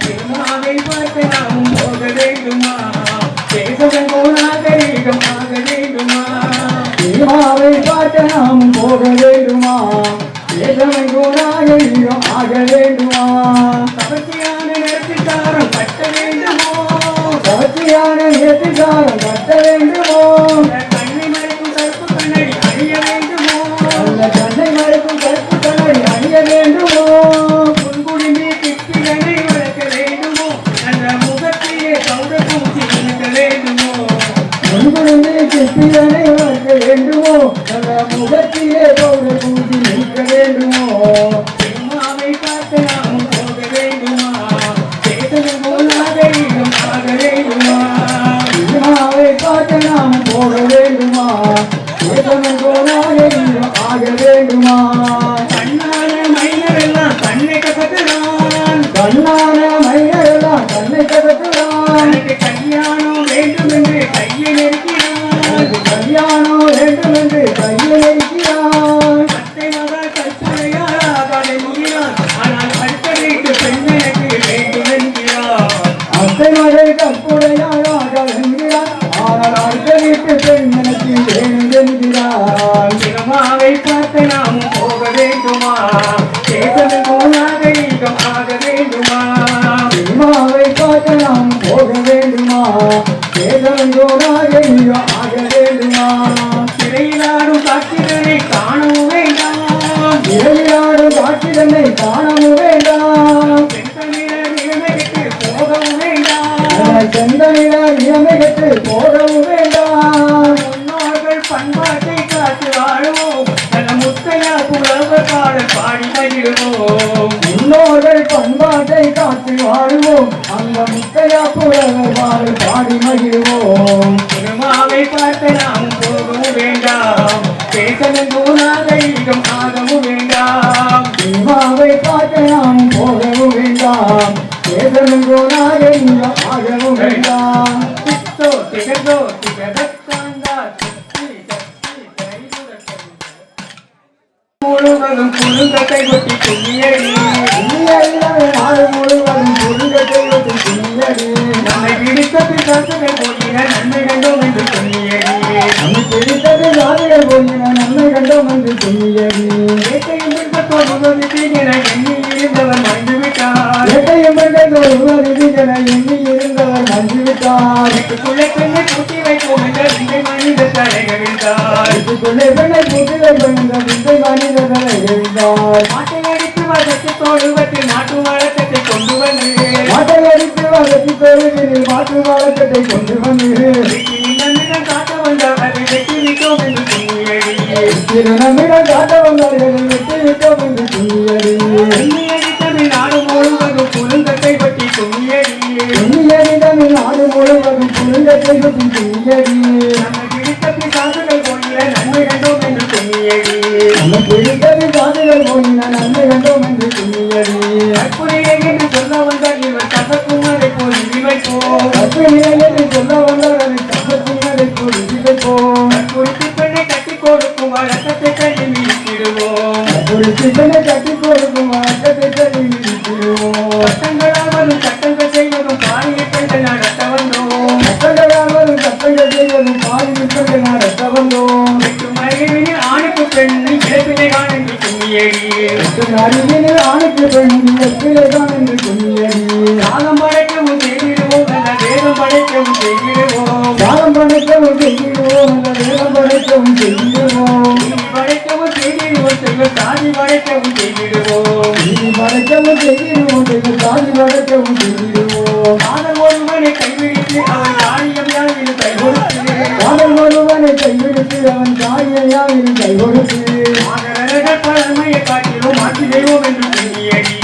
சினிமாவை பார்க்க நாமும் போக வேண்டுமா தேசமும் நாகரீகம் ஆக வேண்டுமா சினிமாவை பார்க்க நாம் போக வேண்டுமா வேதமைகூடாக நீரம் ஆக வேண்டுமா கவர்ச்சியான நிறத்திற்காரம் கட்ட வேண்டுமோ கவர்ச்சியான நேர்த்திக்காரம் கட்ட வேண்டுமோ கண்ணை மறைக்கும் கருப்பு கண்ணடி அணிய வேண்டுமோ அந்த கண்ணை மறைக்கும் கருப்பு கண்ணை அணிய வேண்டுமோ புன்குடுமி கிட்டிகளை வளர்க்க வேண்டுமோ அந்த முகத்திலே சௌர பூச்சி இழுக்க வேண்டுமோ முன்குழுந்து சித்திரனை வளர்க்க வேண்டுமோ அந்த முகத்திலே பௌர பூஜை நிற்க வேண்டுமோ சினிமாவை பார்க்க நாமும் போக வேண்டுமா தேசமும் நாகரீகம் ஆக வேண்டுமா சினிமாவை பார்க்க நாம் போக வேண்டுமா வேதமங்கோராக நீரம் ஆக வேண்டுமா கண்ணான மைனரெல்லாம் கண்ணை கசக்குறான் கண்ணான மையரெல்லாம் கண்ணை கதக்குறான் எனக்கு கல்யாணம் வேண்டும் என்று கையை நெருக்கிறான் கல்யாணம் வேண்டும் என்று கையில் இருக்கிறான் அத்தை மகள் கற்பனையாக அதை முடியான் ஆனால் அடுத்த வீட்டு பெண் எனக்கு வேண்டும் என்கிறார் அத்தை மகள் கற்புடையாக என்கிறான் ஆனால் அடுத்த வீட்டு பெண் எனக்கு வேணும் என்கிறான் சினிமாவை பார்த்து நாமும் போக வேண்டுமா தேசமும் நாகரீகம் ஆக வேண்டுமா சினிமாவை பார்க்க நாம் போக வேண்டுமா வேதங்கோராக நீரம் ஆக வேண்டுமா சிறையிலாடும் காட்சிகளை காணவும் வேண்டாம் இரவிலாடும் காட்சிதனை காணவும் வேண்டாம் பெண்களிடம் இளமைக்கு போகவும் வேண்டாம் செந்தனிட இளமைகட்டு போகவும் வேண்டாம் முன்னோர்கள் பண்பாட்டை காத்து வாழுவோம் நல்ல முத்தையா புலவர் பாடல் பாடி மகிழ்வோம் முன்னோர்கள் பண்பாட்டை காத்து வாழுவோம் அந்த முத்தையா புலவர் பாடல் பாடி மகிழ்வோம் சினிமாவை பார்த்து நாம் போகவும் வேண்டாம் பேசலும் நாகரீகம் ஆகவும் வேண்டாம் சினிமாவை பார்க்க நாம் போகவும் வேண்டாம் வேதனங்கோனாக நீரம் ஆகவும் வேண்டாம் தித்தோ திகதோ திகதத்தாண்டா தித்தி தத்தி தைகுரக்கம் முழுவதும் குழுங்கத்தை கொட்டி கும்மியடி நாடு முழுவதும் புரிதத்தை ஒட்டி துணியடி நம்மை பிடித்த பிசாசுகள் போகிற நன்மை கண்டோம் என்று சொன்னியடி நம்மை பிடித்தது ஜாதிகள் போயின நன்மை கண்டோம் என்று துணியடி வேட்டையும் விருப்பத்தோடு என எண்ணி இருந்தவர் மறைந்து விட்டார் வேட்டையும் என எண்ணி இருந்தவர் மஞ்சுவிட்டார் வீட்டுக்குள்ளே பெண்ணை கூட்டி வைப்போம் என்ற விந்தை மனித தலைகவிழ்ந்தார் வீட்டுக்குள்ளே பெண்ணை கூட்டிலை பெண்ட விந்தை மனிதர்களை எழுந்தார் மாட்டை அடித்து வசத்தோடு வச்சு நாட்டு வழக்கத்தை கொண்டு வந்து மாட்டை அடித்து வளர்ச்சி பெருகில் மாற்று வழக்கத்தை கொண்டு வந்து வீட்டில் நம்மிடம் காட்ட வந்தார் அதை வெட்டி விட்டோம் என்று சொன்னியடி நம்மிடம் காட்ட வந்தார்கள் வெட்டி விட்டோம் என்று துணியடி எண்ணி அடித்தது நாடு முழுவதும் குழுங்கத்தை பற்றி சொன்னியடி துணியடிடம் நாடு முழுவதும் புரிந்தத்தை ஒட்டி துணியடி நம்மை பிடித்த பிசாசுகள் போகிற நன்மை கண்டோம் என்று சொன்னியடி நம்ம பிடித்தது ஜாதிகள் போயின நன்மை கண்டோம் என்று துணியடி கற்புரையை என்று சொல்ல வந்தால் இவர் கசக்கும் அதை போல் இவை போ கற்பிணியை என்று சொல்ல வந்தவரை கம்பத்தினரை குறித்து வைப்போம். குறித்து பெண்ணை கட்டி கொடுக்கும் வழக்கத்தை கட்டி மீட்டிடுவோம். குறித்து பெண்ணை கட்டி கொடுக்கும் வழக்கத்தை கட்டி மீட்டிடுவோம். சட்டங்களால் வரும் சட்டங்கள் செய்வதும் பாலிய பெண்கள் நடத்த வந்தோம். சட்டங்களால் வரும் சட்டங்கள் செய்வதும் பாலிய பெண்கள் நடத்த வந்தோம். அறிவினில் ஆணுக்கு பெண் இழப்பினை காணென்று கும்மியடி. அறிவினில் ஆணுக்கு பெண் இழப்பினை காணென்று கும்மியடி. காலம் படைக்கவும் செய்திடுவோம் நல்ல வேதம் படைக்கவும் செய்திடுவோம். காலம் படைக்கவும் செய்திடுவோம் நல்ல வேதம் படைக்கவும் செய்திடுவோம். நீதி படைக்கவும் செய்திடுவோம் செல்வ சாதி படைக்கவும் செய்திடுவோம். நீதி படைக்கவும் செய்திடுவோம் செல்வ சாதி படைக்கவும் செய்திடுவோம். காதல் ஒருவனை கைவிடித்து அவன் காரியம் யாவிலும் கை கொடுத்து. காதல் ஒருவனை கைவிடுத்து அவன் காரியையாவிலும் கை கொடுத்து. ஆதரவர்கள் பழமையை காட்டிலும் மாற்றி தெய்வம் என்று கும்மியடி.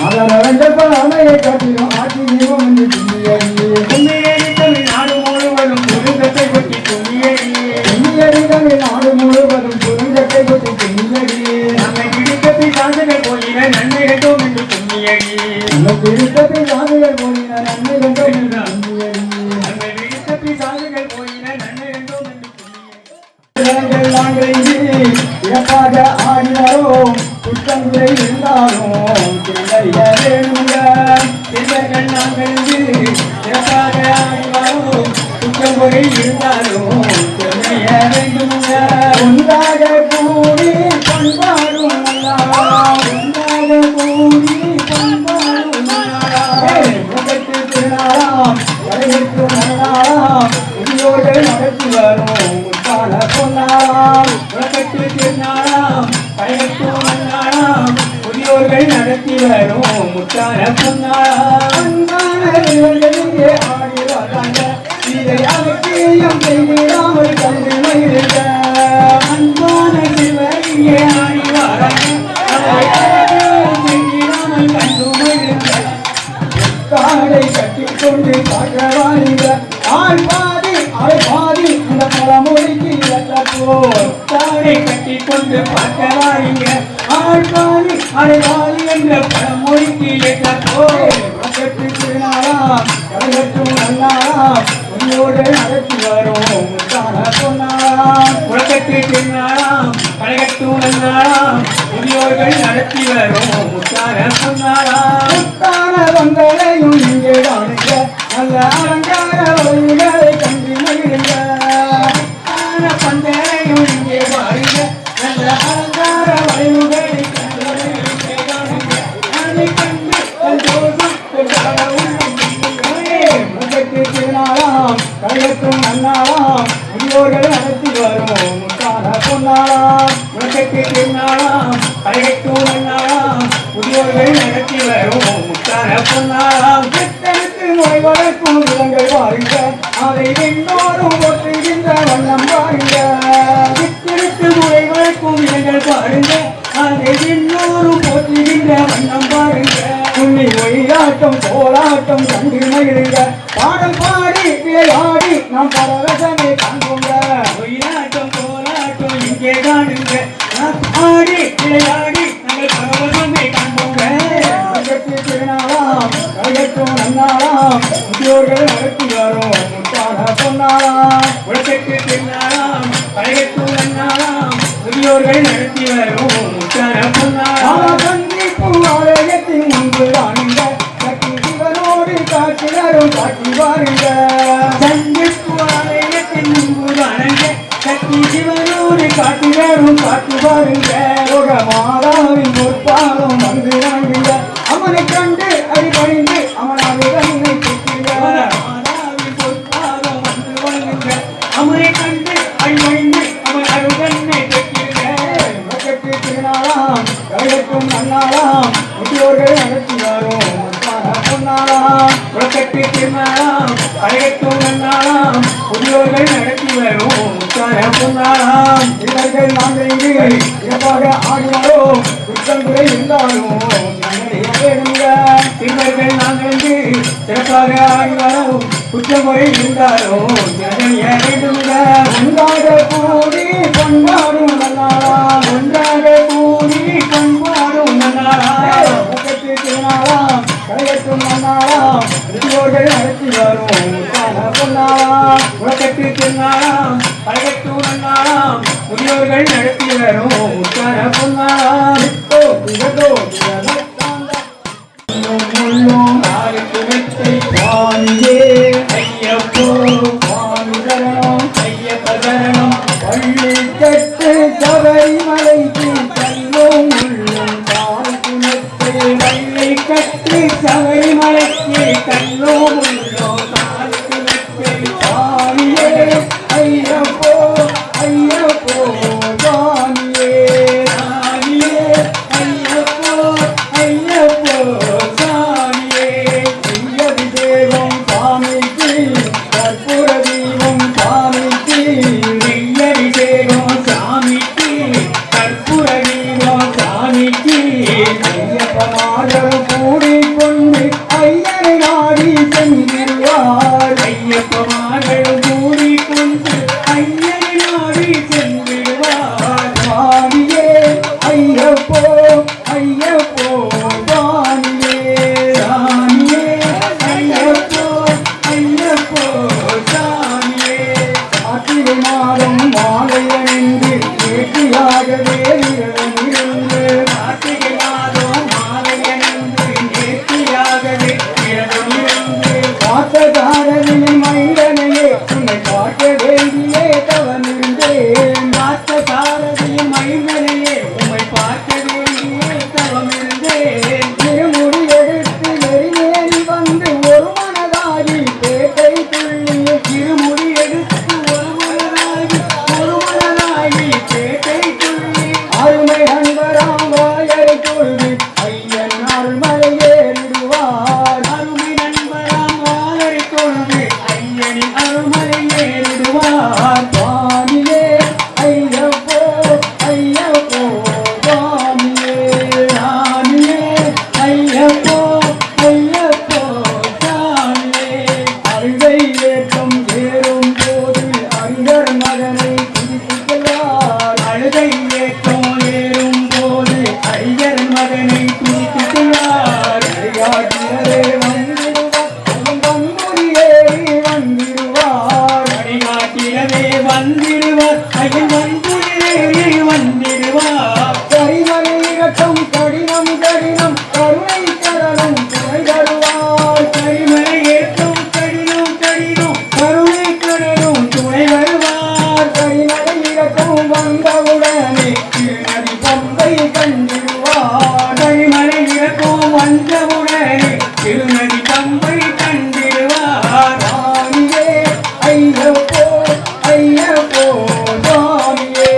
ஆதரவர்கள் பழமையை காட்டிலும் ஆட்சி தெய்வம் என்று கும்மியடி. கும்மியடி தமிழ் நாடு முழுவதும் புதுங்கத்தை கொட்டி கும்மியடி. கும்மியடி தமிழ் நாடு முழுவதும் புரிந்தத்தை கொட்டி கும்மியடி. நம்மை பிடித்த பிசாசுகள் போயின நன்மை கண்டோம் என்று கும்மியடி. நம்ம பிடித்தத்தை சாதுகள் போயின நன்மை கண்டோம் என்று கும்மியடி. நம்மை பிடித்த பிசாசுகள் போயின நன்மை கண்டோம் என்று கும்மியடி. ஜனங்கள் நாங்கள் இங்கே சிறப்பாக ஆடி வரோம். குற்றங்குறை இருந்தாலும் சிறைய வேணுங்க. சிறுவர்கள் நாங்கள் இங்கு சிறப்பாக ஆடி வரோம். குற்றங்குறை இருந்தாலும் செம்மைய வேண்டுமுங்க. ஒன்றாக கூடி பண்பாடும் நல்லா. ஒன்றாக கூடி பண்பாடும் நல்லா. உலகத்து திருநாளாம் கலைக்கு நன்னாளாம் முதியோர்கள் நடத்தி வரும் முத்தான பொன்னாளாம். உலகத்து திருநாளாம் கலைக்கும் நன்னாளாம் முதியோர்கள் நடத்தி வரும் முத்தான பொன்னாளாம். அன்பான இவர்கள் இங்கே ஆடி வராங்க. இதை அவசியம் செய்திடாமல் கண்டு மகிழ்க. அன்பான சிறுவர் இங்கே ஆடி வராங்க. அதை செய்திடாமல் கண்டு மகிழ்க. காலை கட்டிக்கொண்டு பார்க்கவாங்க. ஆள் பாதி ஆள் பாதி இந்த பழமொழிக்கு இழப்போம். தாரை கட்டி கொண்டு பார்க்க வாரீங்க. ஆழ்வாரி அடைவாரி என்ற பழமொழிக்கு ஏற்றப்போ. உலகத்து திருநாளாம் கலைகட்டும் நன்னாளாம் உன்னோடு நடத்தி வரும் முத்தான பொன்னாளாம். உலகத்து திருநாளாம் கலைகட்டும் நன்னாளாம் முதியோர்கள் நடத்தி வரும் முத்தான பொன்னாளாம். முத்தான வங்களையும் இங்கே காணுங்க. நல்ல அலங்கார வழிகளை கண்டு மகிழுங்க. முத்தான பந்தலையும் இங்கே வாருங்க. நல்ல அலங்கார வளைவுகளை கண்டு மகிழ்ந்து காணுங்க. அதை கண்டு சந்தோஷம் கொண்டாட உள்ளம் துள்ளுமே. உலகத்து திருநாளாம் கலைகட்டும் நன்னாளாம் முதியோர்கள் நடத்தி வரும் முத்தான பொன்னாளாம். உலகத்து திருநாளாம் கலைகட்டும் நன்னாளாம் முதியோர்கள் நடத்தி வரும் முத்தான பொன்னாளாம். சித்தனுக்கு நோய் வளர்க்கும் விலங்கள் பாருங்க. அதை எல்லோரும் ஒற்றுகின்ற வண்ணம் பாருங்க. சித்திரத்து முறை வளர்க்கும் இடங்கள் பாருங்க. அதை எல்லோரும் போற்றுகின்ற வண்ணம் பாருங்க. உன்னை ஒயிலாட்டம் கோலாட்டம் கண்டு மகிழுங்க. பாடல் பாடி விளையாடி நாம் பரவசமே காண்போங்க. ஒயிலாட்டம் கோலாட்டம் இங்கே காணுங்க. நாம் ஆடி விளையாடி நாங்கள் பரவசமே காண்போங்க. உலகத்து திருநாளாம் கலைகட்டும் நன்னாளாம் முதியோர்கள் நடத்தி வரும் முத்தான பொன்னாளாம். உலகத்து திருநாளாம் கலைகட்டும் நன்னாளாம் முதியோர்கள் நடத்தி வரும் முத்தான பொன்னாளாம். சந்திப்பு ஆலயத்தின் முன்பு வாருங்க. சக்தி சிவனோடு காட்சிகளும் காட்டி வாருங்க. சந்திப்பு ஆலயத்தின் முன்பு வணங்க. சக்தி சிவனோடு காட்டி வரும் காட்டு பாருங்க. யோக மாதாவின் பொற்பாதம் வந்து வாங்குங்க. அவனை கண்டு அடிபணிந்து அவனாக தன்னை பெற்றுங்க. மாதாவின் பொற்பாதம் வந்து வணங்குங்க. அவனை கண்டு அழிவழிந்து அவன் அருகன்னை பெற்றிருக்க. உலகத்து திருநாளாம் கலைகட்டும் நன்னாளாம் முதியோர்கள் நடத்தி வரும் முத்தான பொன்னாளாம். உலகத்து திருநாளாம் கலைகட்டும் நன்னாளாம் முதியோர்கள் நடத்தி வரும் முத்தான பொன்னாளாம். இவர்கள் நாங்கள் இங்கு சிறப்பாக ஆடி வரோம். குற்றங்குறை இருந்தாலும் நன்மை வேணுங்க. சிறுவர்கள் நாங்கள் இங்கு சிறப்பாக ஆடி வரோம். குற்றமுறை இருந்தாலும் ஜனனிய வேண்டுங்க. ஒன்றாக கூடி பண்பாடும் நன்னாளாம். ஒன்றாக கூடி பண்பாடும் நன்னாளாம். உலகத்து திருநாளாம் கலைகட்டும் நன்னாளாம் முதியோர்கள் நடத்தி வரும் முத்தான பொன்னாளாம் உலகத்து திருநாளாம் பழகத்து நன்னாளாம் முதியோர்கள் நடத்தி வரும் உற்சார பொன்னாளாம் முள்ளும் ஆருக்கு வெச்சை சுவாமியே ஐயப்போ சுவாமி சரணம் ஐயப்ப சரணம் பள்ளி கட்டு சபரிமலைக்கு கல்லும் உள்ளும் ஆருக்கு வெச்சை பள்ளி கட்டு சபரிமலைக்கு கல்லும் உள்ளும் ஆருக்கு வெச்சை சுவாமியே ஐயப்போ ஐயப்போ சுவாமியே சாமியே ஐயப்போ ஐயப்போ சாமியே அபிஷேகம் சாமிக்கு கற்பூர தீபம் சாமிக்கு அபிஷேகம் சாமிக்கு கற்பூர தீபம் சாமிக்கு ஐயப்பமார்கள் கூடிக்கொண்டு ஐயனை நாடி சென்றிருவார் ஐயப்பமார்கள் கூடிக்கொண்டு ஐயனை நாடி சென்றிருவார் சுவாமியே ஐயப்போ ஐயப்போ சுவாமியே சாமியே ஐயப்போ ஐயப்போ சாமியே கார்த்திகை மாதம் மாலை அணிந்து நேர்த்தியாகவே விரதமிருந்து கார்த்திகை மாதம் மாலை அணிந்து நேர்த்தியாகவே விரதமிருந்து பார்த்ததாரதியின் மைந்தனையே உன்னை பார்க்க வேண்டியே தவமிருந்தேன் பார்த்ததாரதியின் மைந்தனையே உம்மை பார்க்க வேண்டியே தவமிருந்தேன் திருமுடி எடுத்து நெறிநேறி வந்து ஒரு மனதாகி பேட்டை துள்ளி திருமுடி எடுத்து ஒரு மனதாகி பேட்டை துள்ளி அருமை அன்பராம் வாயரை தொழுது ஐயன் அருள்மலை ஏறிடுவார் அருமை நண்பராம் வாயரை தொழுது ஐயனின் அருள்மலை ஏறிடுவார் சுவாமியே ஐயப்போ ஐயப்போ சுவாமியே சாமியே ஐயப்போ ஐயப்போ சாமியே அருகை ஏற்றம் சேரும் போது அருகர் மகனை துதித்துள்ளார் அழுகை ஏற்றம் ஏறும் போது ஐயர் மகனை துதித்துள்ளார் அடிகாட்டினரே வந்திடுவார் அவன் தம்புரி ஏறி வந்திடுவார் அடிகாட்டினரே வந்திடுவார் ஐயன் வன்புரி ஏறி வந்திடுவார் கரிமலை இறக்கம் கடினம் கடினம் கருணை கரணும் துணை தருவார் கரிமலை ஏற்றம் கடினம் கடினம் கருணை கரணும் துணை வருவார் கரிமலை இறக்கம் வந்தவுடனே திருநதி பம்பை கண்டிடுவார் கரிமலை இறக்கம் வந்தவுடனே திருநதி பம்பை கண்டிடுவார் சாமியே ஐயப்போ ஐயப்போ சாமியே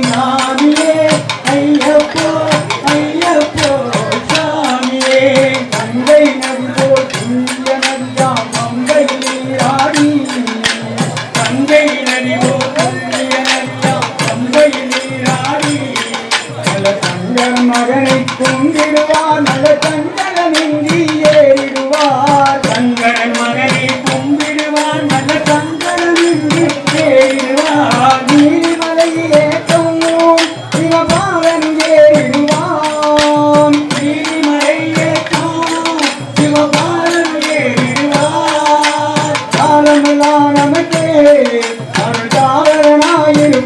நாமியே ஐயப்போ ஐயப்போ சாமியே கங்கை நதி போல் புண்ணிய நதியாம் கங்கை நீராடி கங்கை நதி போல் புண்ணிய நதியாம் கங்கை நீராடி நல்ல கங்கர் மகனை கும்பிடுவார் நல்ல கங்கரமின்றி ஏறிடுவார் கங்கர் மகனை கும்பிடுவார் நல்ல கங்கரமின்றி ஏறிடுவார் நீலிமலையிலே தொங்கும் சிவபாலன் ஏறிடுவான் நீலிமலையிலே தொங்கும் சிவபாலன் ஏறிடுவார் காலமெல்லாம் நமக்கே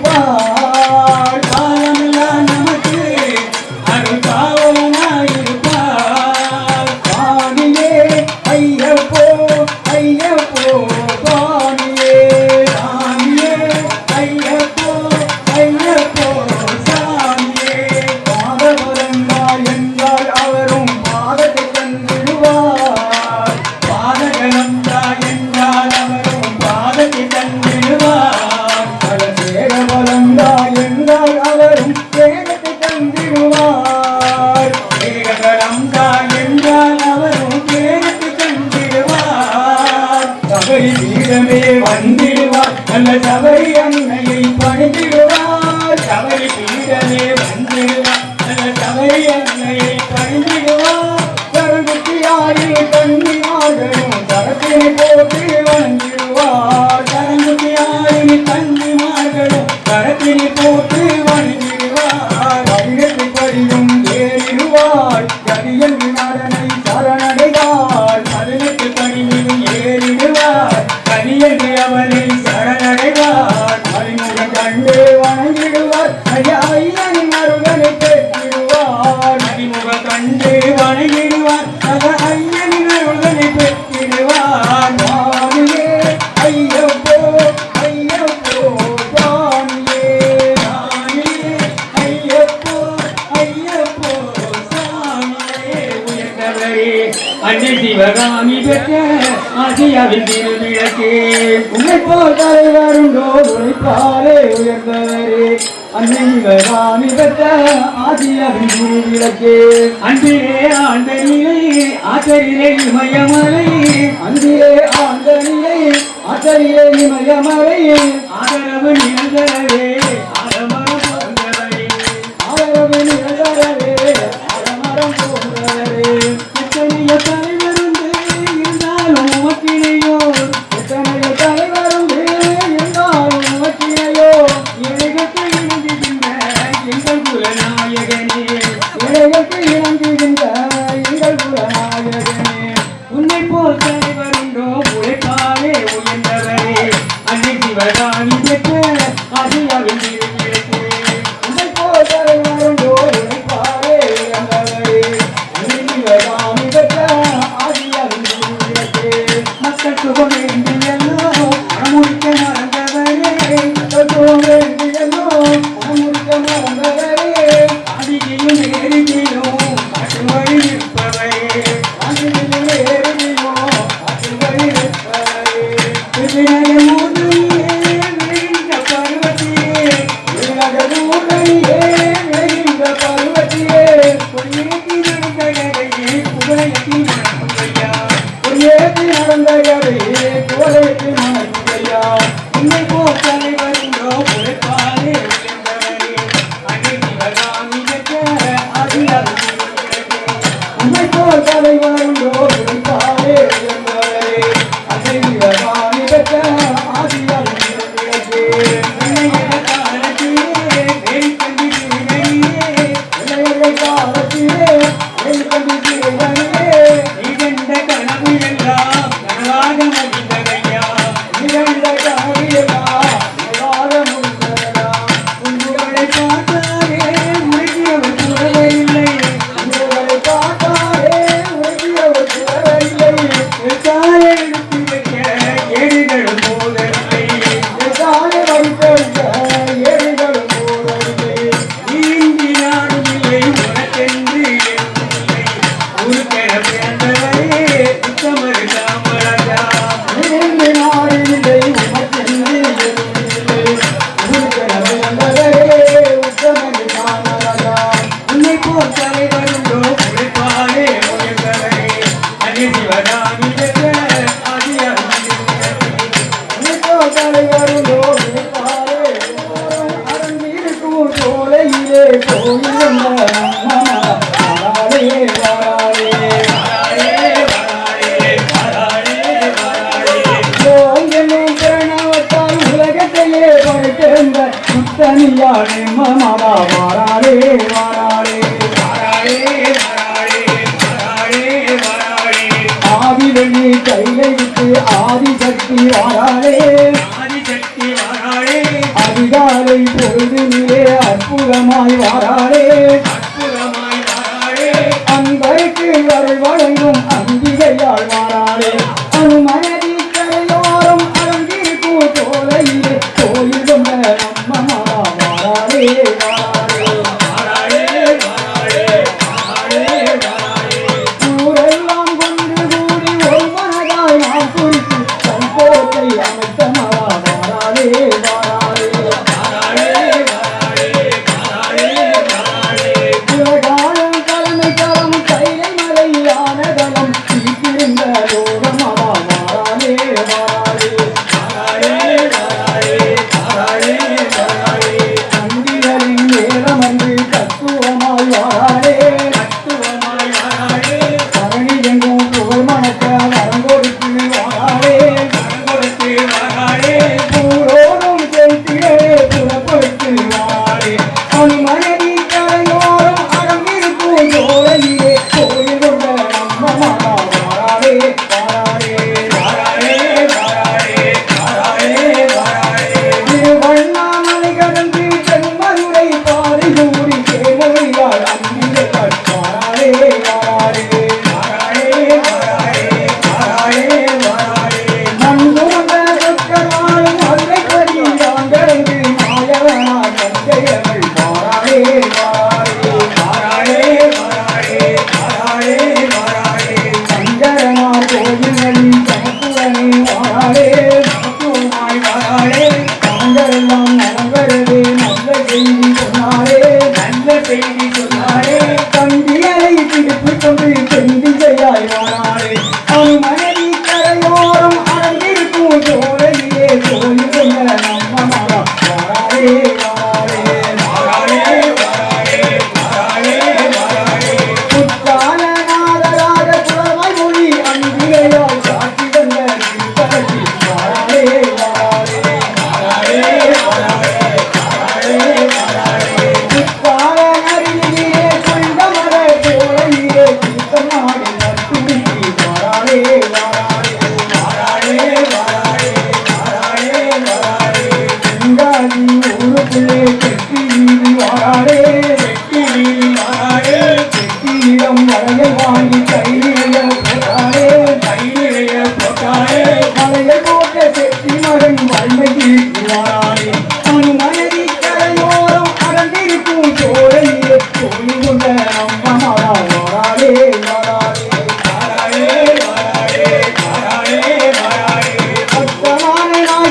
அருள்காவலனாயிருப்பார் காலமெல்லாம் நமக்கு அருள்காவலனாயிருப்பார் சுவாமியே ஐயப்போ ஐயப்போ சுவாமியே சாமியே ஐயப்போ ஐயப்போ சாமியே பாதபுரங்காய் என்றால் அவரும் பாதத்தை தந்திடுவார் பாதகலந்தாய் என்றால் அவரும் பாதத்தை தந்திடுவார் பலசேகபலந்தாய் என்றால் அவரும் சேகத்தை தந்திடுவார் சேகபலந்தாய் என்றால் அவரும் சேகத்தை தந்திடுவார் சபரி பீடமே வந்திடுவார் நல்ல சபரி அன்னையை பணிந்திடுவார் சபரி பீடமே வந்திடுவார் நல்ல சபரி அன்னையை பணிந்திடுவார் கருங்குத்தியாரி கண்ணிமார்களும் கரத்தினை போட்டு வணங்கிடுவார் கருங்குத்தியாரி கண்ணிமார்களும் கரத்தினை போட்டு வணங்கிடுவார் பதினெட்டு படியும் ஏறிடுவார் கரியன் நடனை சரணடைவார் பதினெட்டு படியும் ஏறிடுவார் கரிய அவனை சரணடைவார் அறிமுகம் கண்டு வணங்கிடுவார் ஐயா ஐயனின் அருகனை பெற்றிடுவார் அறிமுகம் கண்டு வணங்கிடுவார் சக ஐயனின் அருள்களை பெற்றிடுவார் சுவாமியே ஐயப்போ ஐயப்போ சுவாமியே சாமியே ஐயப்போ ஐயப்போ சாமியே உயர்ந்தவரே அன்னை சிவகாமி பெற்ற ஆசியாவின் திருவிளக்கே உன்னை போல் தலைவருண்டோ உழைப்பாலே உயர்ந்தவரே அன்னை சிவகாமி பெற்ற ஆசியாவின் திருவிளக்கே அன்பிலே ஆழ்ந்த நிலை ஆச்சரிலே இமயமலை அந்தியே ஆழ்ந்த நிலை ஆச்சரியே இமயமலை ஆதரவு நிரந்தரவே ஆலமரம் போன்றவரே ஆதரவு நிரந்தரவே ஆலமரம் போன்றவரே எத்தனைய தலைவருந்து இருந்தாலும் உமக்கினையோ எத்தனைய தலைவருண்டு இருந்தாலும் வக்கினையோ ஏழைகளுக்கு இணைந்திருந்த எங்கள் குலநாயகனே இளைஞருக்கு இணங்குகின்ற எங்கள் குலநாயகனே உன்னை போல் தலைவருண்டோ உழைப்பாலே உயர்ந்தவரே அன்னை சிவகாமி பெற்ற ஆசியாவின் திருவிளக்கே உன்னை போல் தலைவருண்டோ உழைப்பாரே உயர்ந்தவரே அன்னை சிவகாமி பெற்ற ஆதியாவின் திருவிளக்கே மக்கள் சுகம் வேண்டியல்லோ அமுடிக்க மறந்தவரே தத்துவம் வேண்டியல்லோ அமுடிக்க மறந்தவரே ஆதிகையும் நேரிகையும் காட்டு வழி நிற்பவரே ஆதியிலே ஏறியோ ஆற்றுவழி நிற்பவரே திருநகை மூன்றிலே விளைந்த பருவத்திலே உலகூரையே விளைகின்ற பருவத்திலே பொய்யேற்றி நடந்த கதையே புகழத்தில் மணக்குமையா ஏற்றி நடந்த கதையே கோலைக்கு மனக்குதையா உன்னை போல் தலைவருண்டோ உழைப்பாலே உயர்ந்தவரே அன்னை சிவகாமி பெற்ற ஆதியாவின் திருவிளக்கே உண்மை போல் தலைவருண்டோ உழைப்பாரே உயர்ந்தவரே அசை வீரவாணி பெற்ற ஆதியாவின் திருவிளக்கே இளையர் காலத்திலே வேடிக்கண்டி திருநகையே இளையர்கள் காலத்திலே வெளிக்கண்டி திருவனிலே நிகழ்ந்த கனவு எல்லாம் கனவாக மகிழ்ந்ததையா நிகழ்ந்த கனவியெல்லாம் நிகழாத முடிந்ததெல்லாம் உங்களை பார்த்தாலே முழுகியவர் கூறவில்லை உங்களை பார்த்தாலே உறுதியவர் கூறவில்லை காலை எடுத்து வைக்க ஏடுகளும் போதவில்லை எதாலே வைத்திருந்த ஏடுகளும் போதவில்லை நீந்தி நாடும் இல்லை உனக்கென்று இல்லை உருக்கென பிறந்தவரே உத்தமர் காமராஜா நீண்ட நாடிலே உமக்கென்று எதுவுமில்லை. உருக்கென பிறந்தவரே உத்தமன் காமராஜா. உன்னை போல் தலைவருண்டோ உழைப்பாலே உயர்ந்தவரே அன்னை சிவகாமி பெற்ற ஆதியாவின் திருவிளக்கே உனக்கோ தலைவருண்டோ உழைப்பாரே உயர்ந்தோரும் அரண்மீருக்கும் சோலையிலே கோயிலுள்ள வாராளே வாராளே எங்கும் பிரணவத்தால் உலகத்தையே படைத்திருந்த முத்தனியானே மாமா வாராளே வாராளே ஆதிவெளி கையிலை விட்டு ஆதிசக்தி வாராளே அதிகாலை பொழுதினிலே அற்புதமாய் வாராளே அன்பருக்கு அருள் வழங்கும் அம்பிகையால் வாராளே அனுமதி கரையோரம் அலங்கிருக்கும் சோலையிலே கோயில் கொண்ட நம்ம வாராளே ஊரெல்லாம் கொண்டு கூடி ஒரு மனதாய் நாம் குறித்து கல்கோட்டை அமைத்த வாராளே உலகாலம் தலைமை தரம் கைலை மலையான தலம் சீக்கிருந்த லோகமாவா வாராளே அந்திகளின் வேலமன்று தத்துவமாய் வாராளே பரணி எங்கும் புகழ் மணக்க வரம் கொடுத்து வாராளே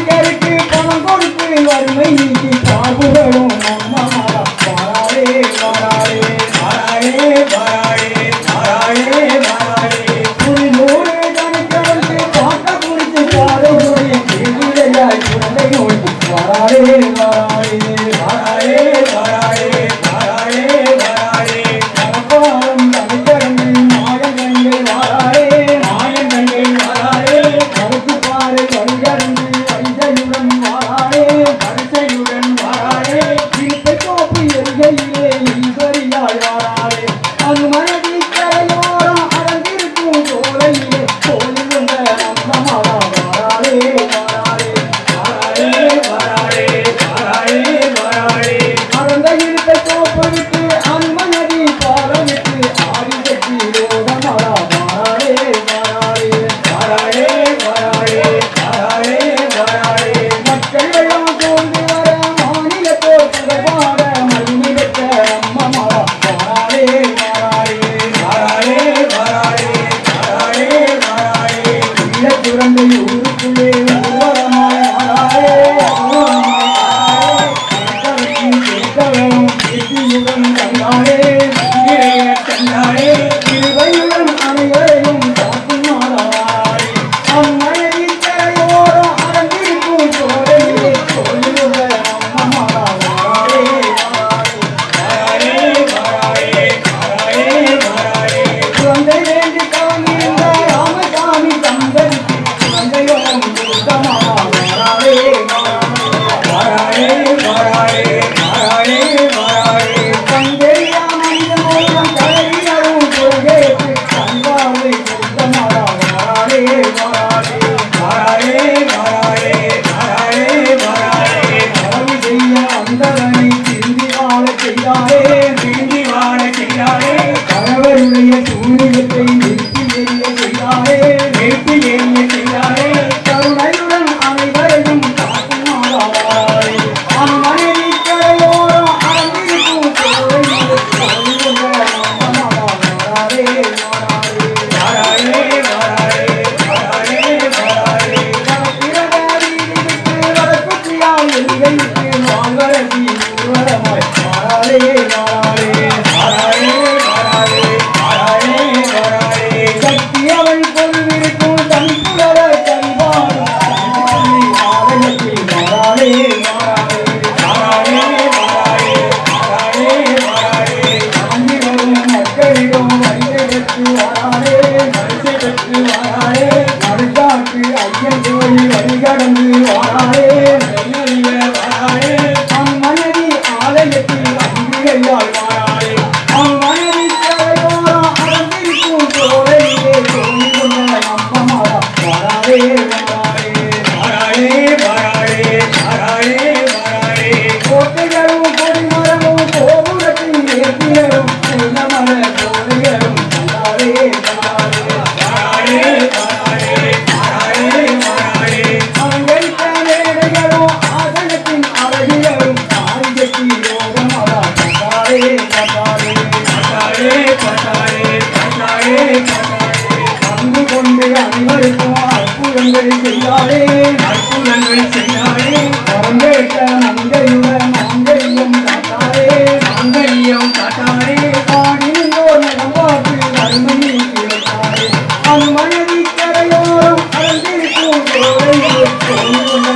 பணக்கருக்கு பணம் கொடுத்து வறுமை நீக்கி பாகுகளும் அம்மா வாராளே வாராளே வாராளே வாராளே வாராளே வாராளே புரிநூறு கணக்கருக்கு பார்க்க குறித்து பாதையுடைய கேள்வியாய் குழந்தை நோய் வாராளே வாராளே வாராளே வாராளே வாராளே வாராளே மரப்பாலம் கணக்கரங்கள் மாயங்கள் வாராளே மாயங்கள் வாராளே கருத்து பாறை வழியறந்து வரிசையுடன் வாராளே வரிசையுடன் வாராளே இருப்பை கோப்பு எரிகையிலே ஈஸ்வரியாய் வாராளே அது மனதி கரையோரம் அடங்கிருக்கும் சோலையிலே கோயில் கொண்ட அம்மமாவா வாராளே வாராளே வாராளே வாராளே வாராளே வாராளே அறந்த இருப்பை கோப்பு விட்டு அன்மனதி பாலம் விட்டு ஆடி கட்டி ரோகமாடா வாராளே வாராளே வாராளே வாராளே வாராளே வாராளே மக்கள் எல்லாம் தோன்றி வர மாநிலத்தோர் புகழ்பாட மகிமை பெற்ற அம்மமாவா வாராளே வாராளே வாராளே வாராளே வாராளே வாராளே உள்ள குழந்தை ஊருக்குள்ளே ஊர்வலமாய் வாராளே ஊர்வலமாய் வாராளே கேட்கவனும் கேட்டியுடன் கண்டாளே நிறைய கண்டாளே இருவையுடன் அனைவரையும் காக்கும் மாறாளே அம்மனையின் கரையோரம் அடங்கிருக்கும் சோலையிலே சொல்லுக அம்மமாவா வாராளே வாராளே வாராளே வாராளே வாராளே குழந்தை வேண்டி காமிருந்த ராமசாமி தந்தனுக்கு குழந்தையோரம் துர்கமாவா வாராளே வாராளே வாராளே வாராளே வாராளே தந்தையா மனித மூலம் கலைஞரும் கொள்கைக்கு கண்பாவை துர்கமாவா வாராளே வாராளே வாராளே வாராளே வாராளே வாராளே கலவு செய்ய வந்தவனை திரும்பி வாழ செய்தாரே திரும்பி வாழ செய்தாரே கணவருடைய சூரியத்தை நிறுத்தி எறிய செய்தாரே நிறுத்தி எறிய செய்தாரே கருணையுடன் அனைவரையும் காக்கும் மாறாளே அம்மனைவி கரையோரம் அடங்கிருக்கும் சோலையிலே சொல்லுக அம்மமாவா வாராளே வாராளே வாராளே வாராளே வாராளே வாராளே வடக்குத்தியால் எல்கைக்கு மாங்கரசி ஊர்வலமாய் வாராளே வாராளே வாராளே வாராளே வாராளே வாராளே சக்தி அவள் கொள்விருக்கும் தன் புலர கண்பாடும் ஆலயத்தில் வாராளே வாராளே வாராளே வாராளே வாராளே தாண்டி வரும் மக்களிடம் வரிசை பெற்று வாராளே வரிசை பெற்று வாராளே மறுகாட்டு ஐயன் கோயில் வழிகடந்து வாராளே வெள்ளறிய வாராளே அம்மனதி ஆலயத்தில் அம்பிகையால் வாராளே அம்மனதி கரையோரம் அடங்கிருக்கும் சோலையிலே தோன்றி கொண்ட அம்மமாவா வாராளே வாராளே வாராளே வாராளே வாராளே கோட்டைகளும் கொடிமரமும் கோபுரத்தின் ஏற்றியரும் பூர்ணமர கோடைகளும் வாராளே வாராளே வாராளே வாராளே வாராளே அலங்கரித்த மேடைகளும் ஆசனத்தின் அழகியரும் ஆதிகத்தி யோகமாவா வாராளே வாராளே வாராளே வாராளே வாராளே வாராளே அன்பு கொண்டு அனைவருக்கும் அற்புதங்கள் செய்தாரே அற்புதங்கள் செய்தாரே பரம்பேட்ட மங்கையுடன் மாங்கல்யம் காட்டாரே மாங்கல்யம் காட்டாரே பாடினோர் நடம் பார்த்து வறுமையை கிடைத்தாரே அம்மனதி கரையோரம் அடங்கிருக்கும் சோலையிலே சொல்லுக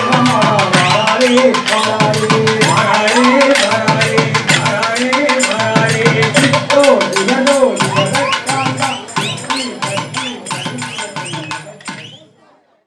அம்மமாவா வாராளே வாராளே வாராளே வாராளே வாராளே வாராளே சித்தோ திகதோ திகதக்காந்தா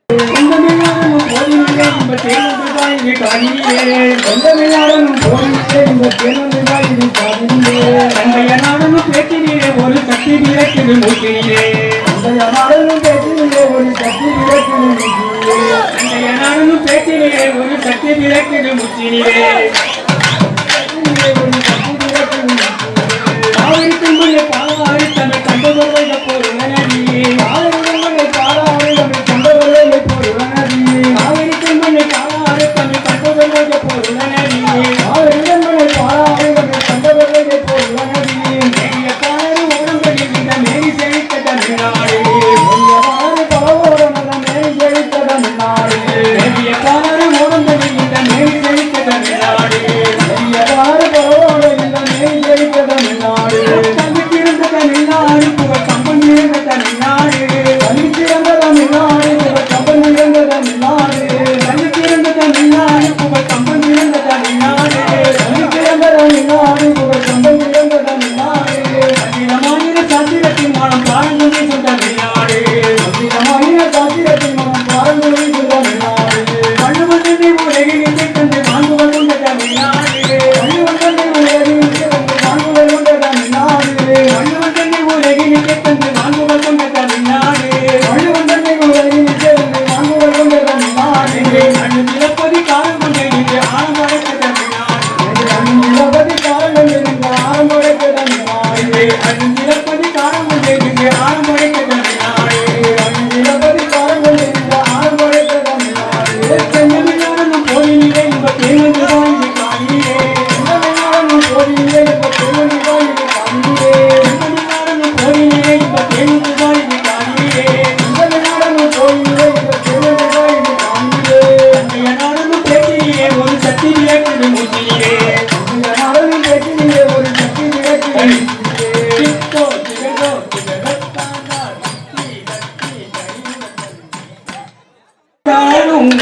சொந்தமில்லாதனும் போதிலே இந்த தேனொன்றுதான் இது காதிலே சொந்தமில்லாதனும் போதிலே இந்த தேனொன்றுதான் இது காதிலே தந்தைய நாடனும் பேச்சிலே ஒரு சக்தி விளக்குது மூக்கிலே தந்தைய நாடனும் பேச்சிலே ஒரு சக்தி விளக்குது மூக்கிலே தந்தைய நாடனும் பேச்சிலே ஒரு சக்தி விளக்குது முச்சிலே ஒரு சக்தி விளக்குது ஆவிருக்கும் முன்னே பாவாரி தன்னை கண்டவர்கள் போருவனடியே ஆவிருக்கும் பாவாரி தன்னை கண்டவர்கள் போருவனடியே ஆவிருக்கும் முன்னே பாவாரி தன்னை கண்டவர்கள் போருவனடியே ஆவிருக்கும் பாவாரி தன்னை கண்டவர்கள் போருவனடியே மேரிய பாரு ஓரங்களில் இந்த மேரி செழித்த தமிழ்நாடு மேரிய பாரு பலவோரம் அந்த மேரி செழித்த தமிழ்நாடு மேரிய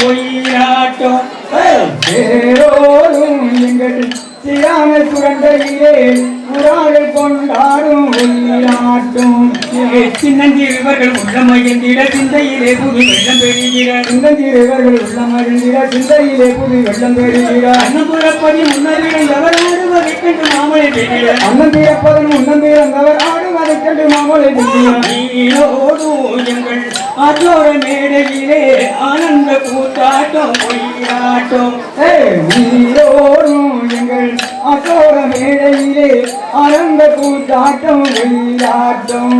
ஒயிலாட்டம் தேரோடும் எங்கள் சிறான சுரண்டையிலே புறாவை கொண்டாடும் ஒயிலாட்டம் சின்னஞ்சிறுவர்கள் உள்ள மகிழ்ந்திட சிந்தையிலே புது வெள்ளம் பெறுகிறார் சின்னஞ்சிறுவர்கள் உள்ள மகிழ்ந்திட சிந்தையிலே புது வெள்ளம் பெறுகிறார் அன்னம் புறப்பதி முன்னறிகள் எவர் ஆடுவதைக் கண்டு மாமலை பெறுகிறார் அண்ணன் தீரப்பதன் முன்னம் தீரந்தவர் ஆடுவதைக் கண்டு மாமலை பெறுகிறார் நீரோடும் எங்கள் அதோர மேடையிலே ஆனந்த கூத்தாட்டம் ஒயிலாட்டம் நீரோடும் எங்கள் அசோர மேடையிலே ஆனந்த கூத்தாட்டம் ஒயிலாட்டம்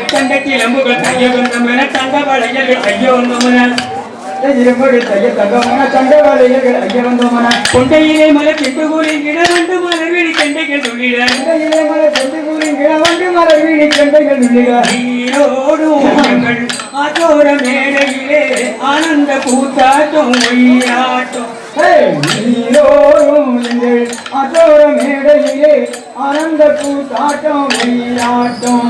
கண்ட கிளம்புகள் கைய வந்தமென தங்க வளையல்கள் கைய வந்தமென கொண்டையிலே மலை சென்று கூறின் கிடவண்டு மலர்விழி கண்டைகள் துள்ளிட நீரோடும் எங்கள் அதோர மேடையிலே ஆனந்த கூத்தாட்டம் ஒயிலாட்டம் நீரோடும் எங்கள் அசோர மேடையிலே ஆனந்த கூத்தாட்டம் ஒயிலாட்டம்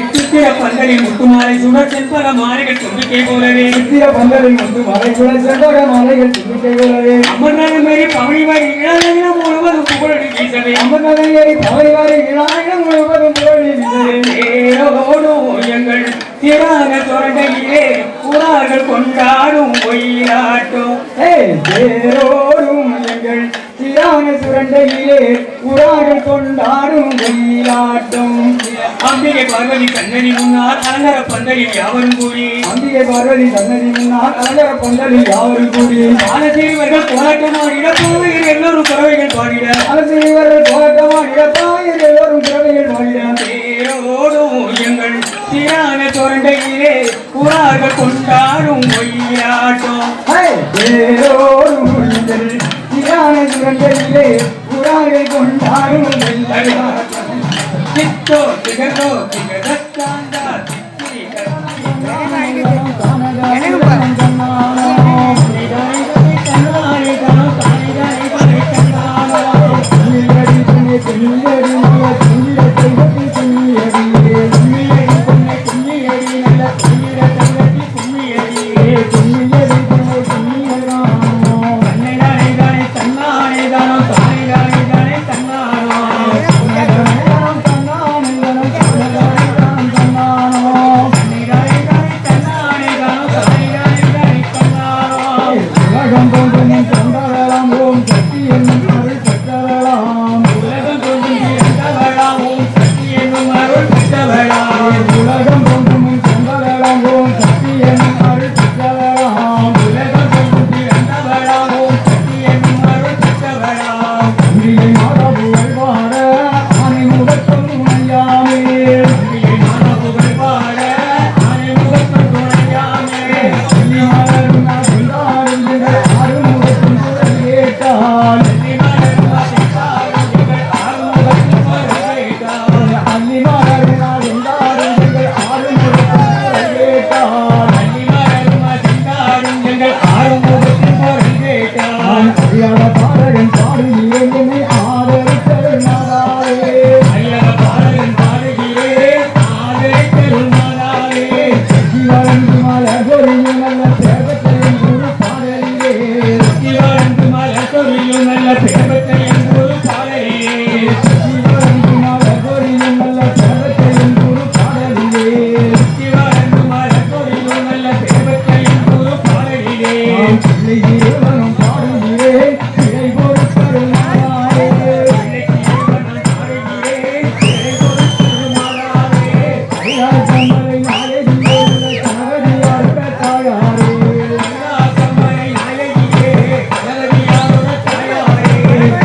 சித்திர பந்தலில் முத்துமாலை சுடர் செல்பக மாலைகள் தும்பிக்கை போலவே சித்திர பந்தலில் முத்து மலைக்குள்ள செல்வக மாலைகள் தும்பிக்கை போலவே அமர்நாதன் மேரி பவனிவாரி இளநீளம் முழுவதும் புகழடி வீசவே அமர்நாதன் ஏறி பவனிவாரி இளாயிரம் முழுவதும் புகழி வீசவே தேரோடும் எங்கள் திரான தொண்டையிலே புறார்கள் கொண்டாடும் ஒயிலாட்டம் தேரோடும் எங்கள் சிறான சுரண்டையிலே புறார்கள் கொண்டாடும் ஒயிலாட்டம் அம்பிகை பார்வதி கண்ணனி முன்னால் அலங்கர பந்தலில் யாவரும் கூடி அம்பிகை பார்வதி சன்னதி முன்னால் அலங்கர பந்தலில் யாவரும் கூடி ஆனசீவர்கள் போராட்டமாக இடப்போவையில் எல்லோரும் பறவைகள் பாடிட அரசியல்வர்கள் போராட்டமாக இடப்பாயில் எல்லோரும் பிறவைகள் பாடிட தேரோடும் எங்கள் திரான தொண்டையிலே புறார்கள் கொண்டாடும் ஒயிலாட்டம் தேரோடும் எங்கள் சிறான சுரண்டையிலே புறார்கள் கொண்டாடும் ஒயிலாட்டம் சித்தோ திகழோ திகழத்தாண்டா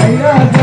கைலாச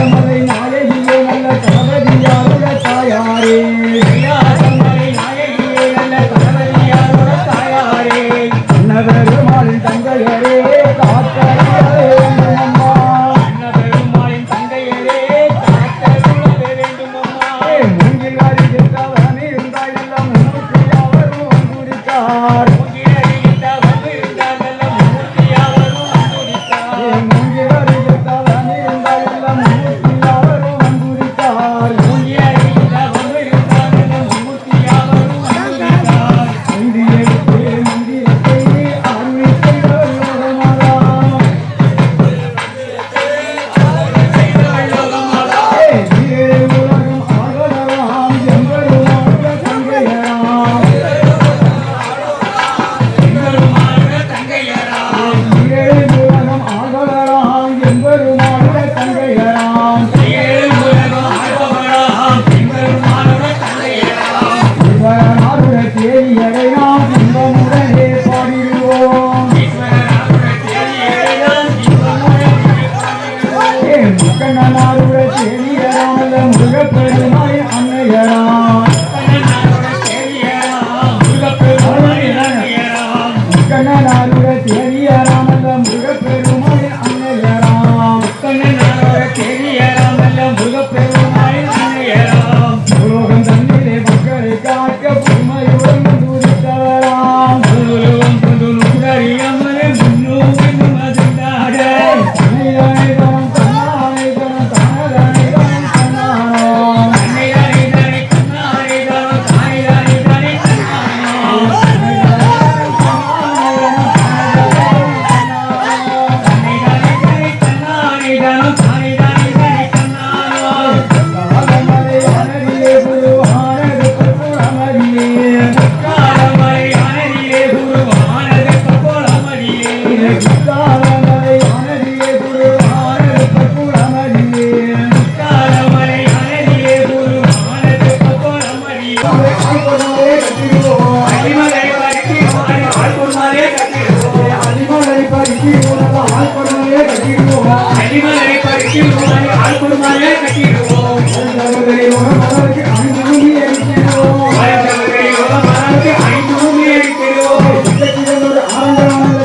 அடிமலை பறிக்கிறோம் ஆழ்குடுமாலே கட்டிடுவோம் சகோதரி மாதாவுக்கு 5 பூமி அடிக்கிறோம் சகோதரி மாதாவுக்கு 5 பூமி அடிக்கிறோம்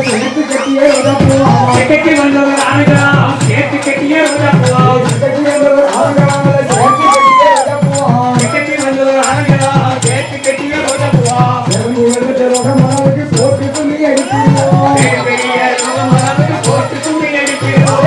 சேர்த்து கட்டியே உதப்புவோம் சேர்த்து வந்தவர் ஆனந்தம் சேர்த்து கட்டியே உதப்புவோம் சேர்த்து வந்தவர் ஆனந்தம் சேர்த்து வந்தவர் ஆனந்தம் சேர்த்து கட்டியே உதப்புவோம் மாதாவுக்கு போட்டு துணி அடிக்கிறோம் பெரிய மாதாவுக்கு போட்டு துணி அடிக்கிறோம்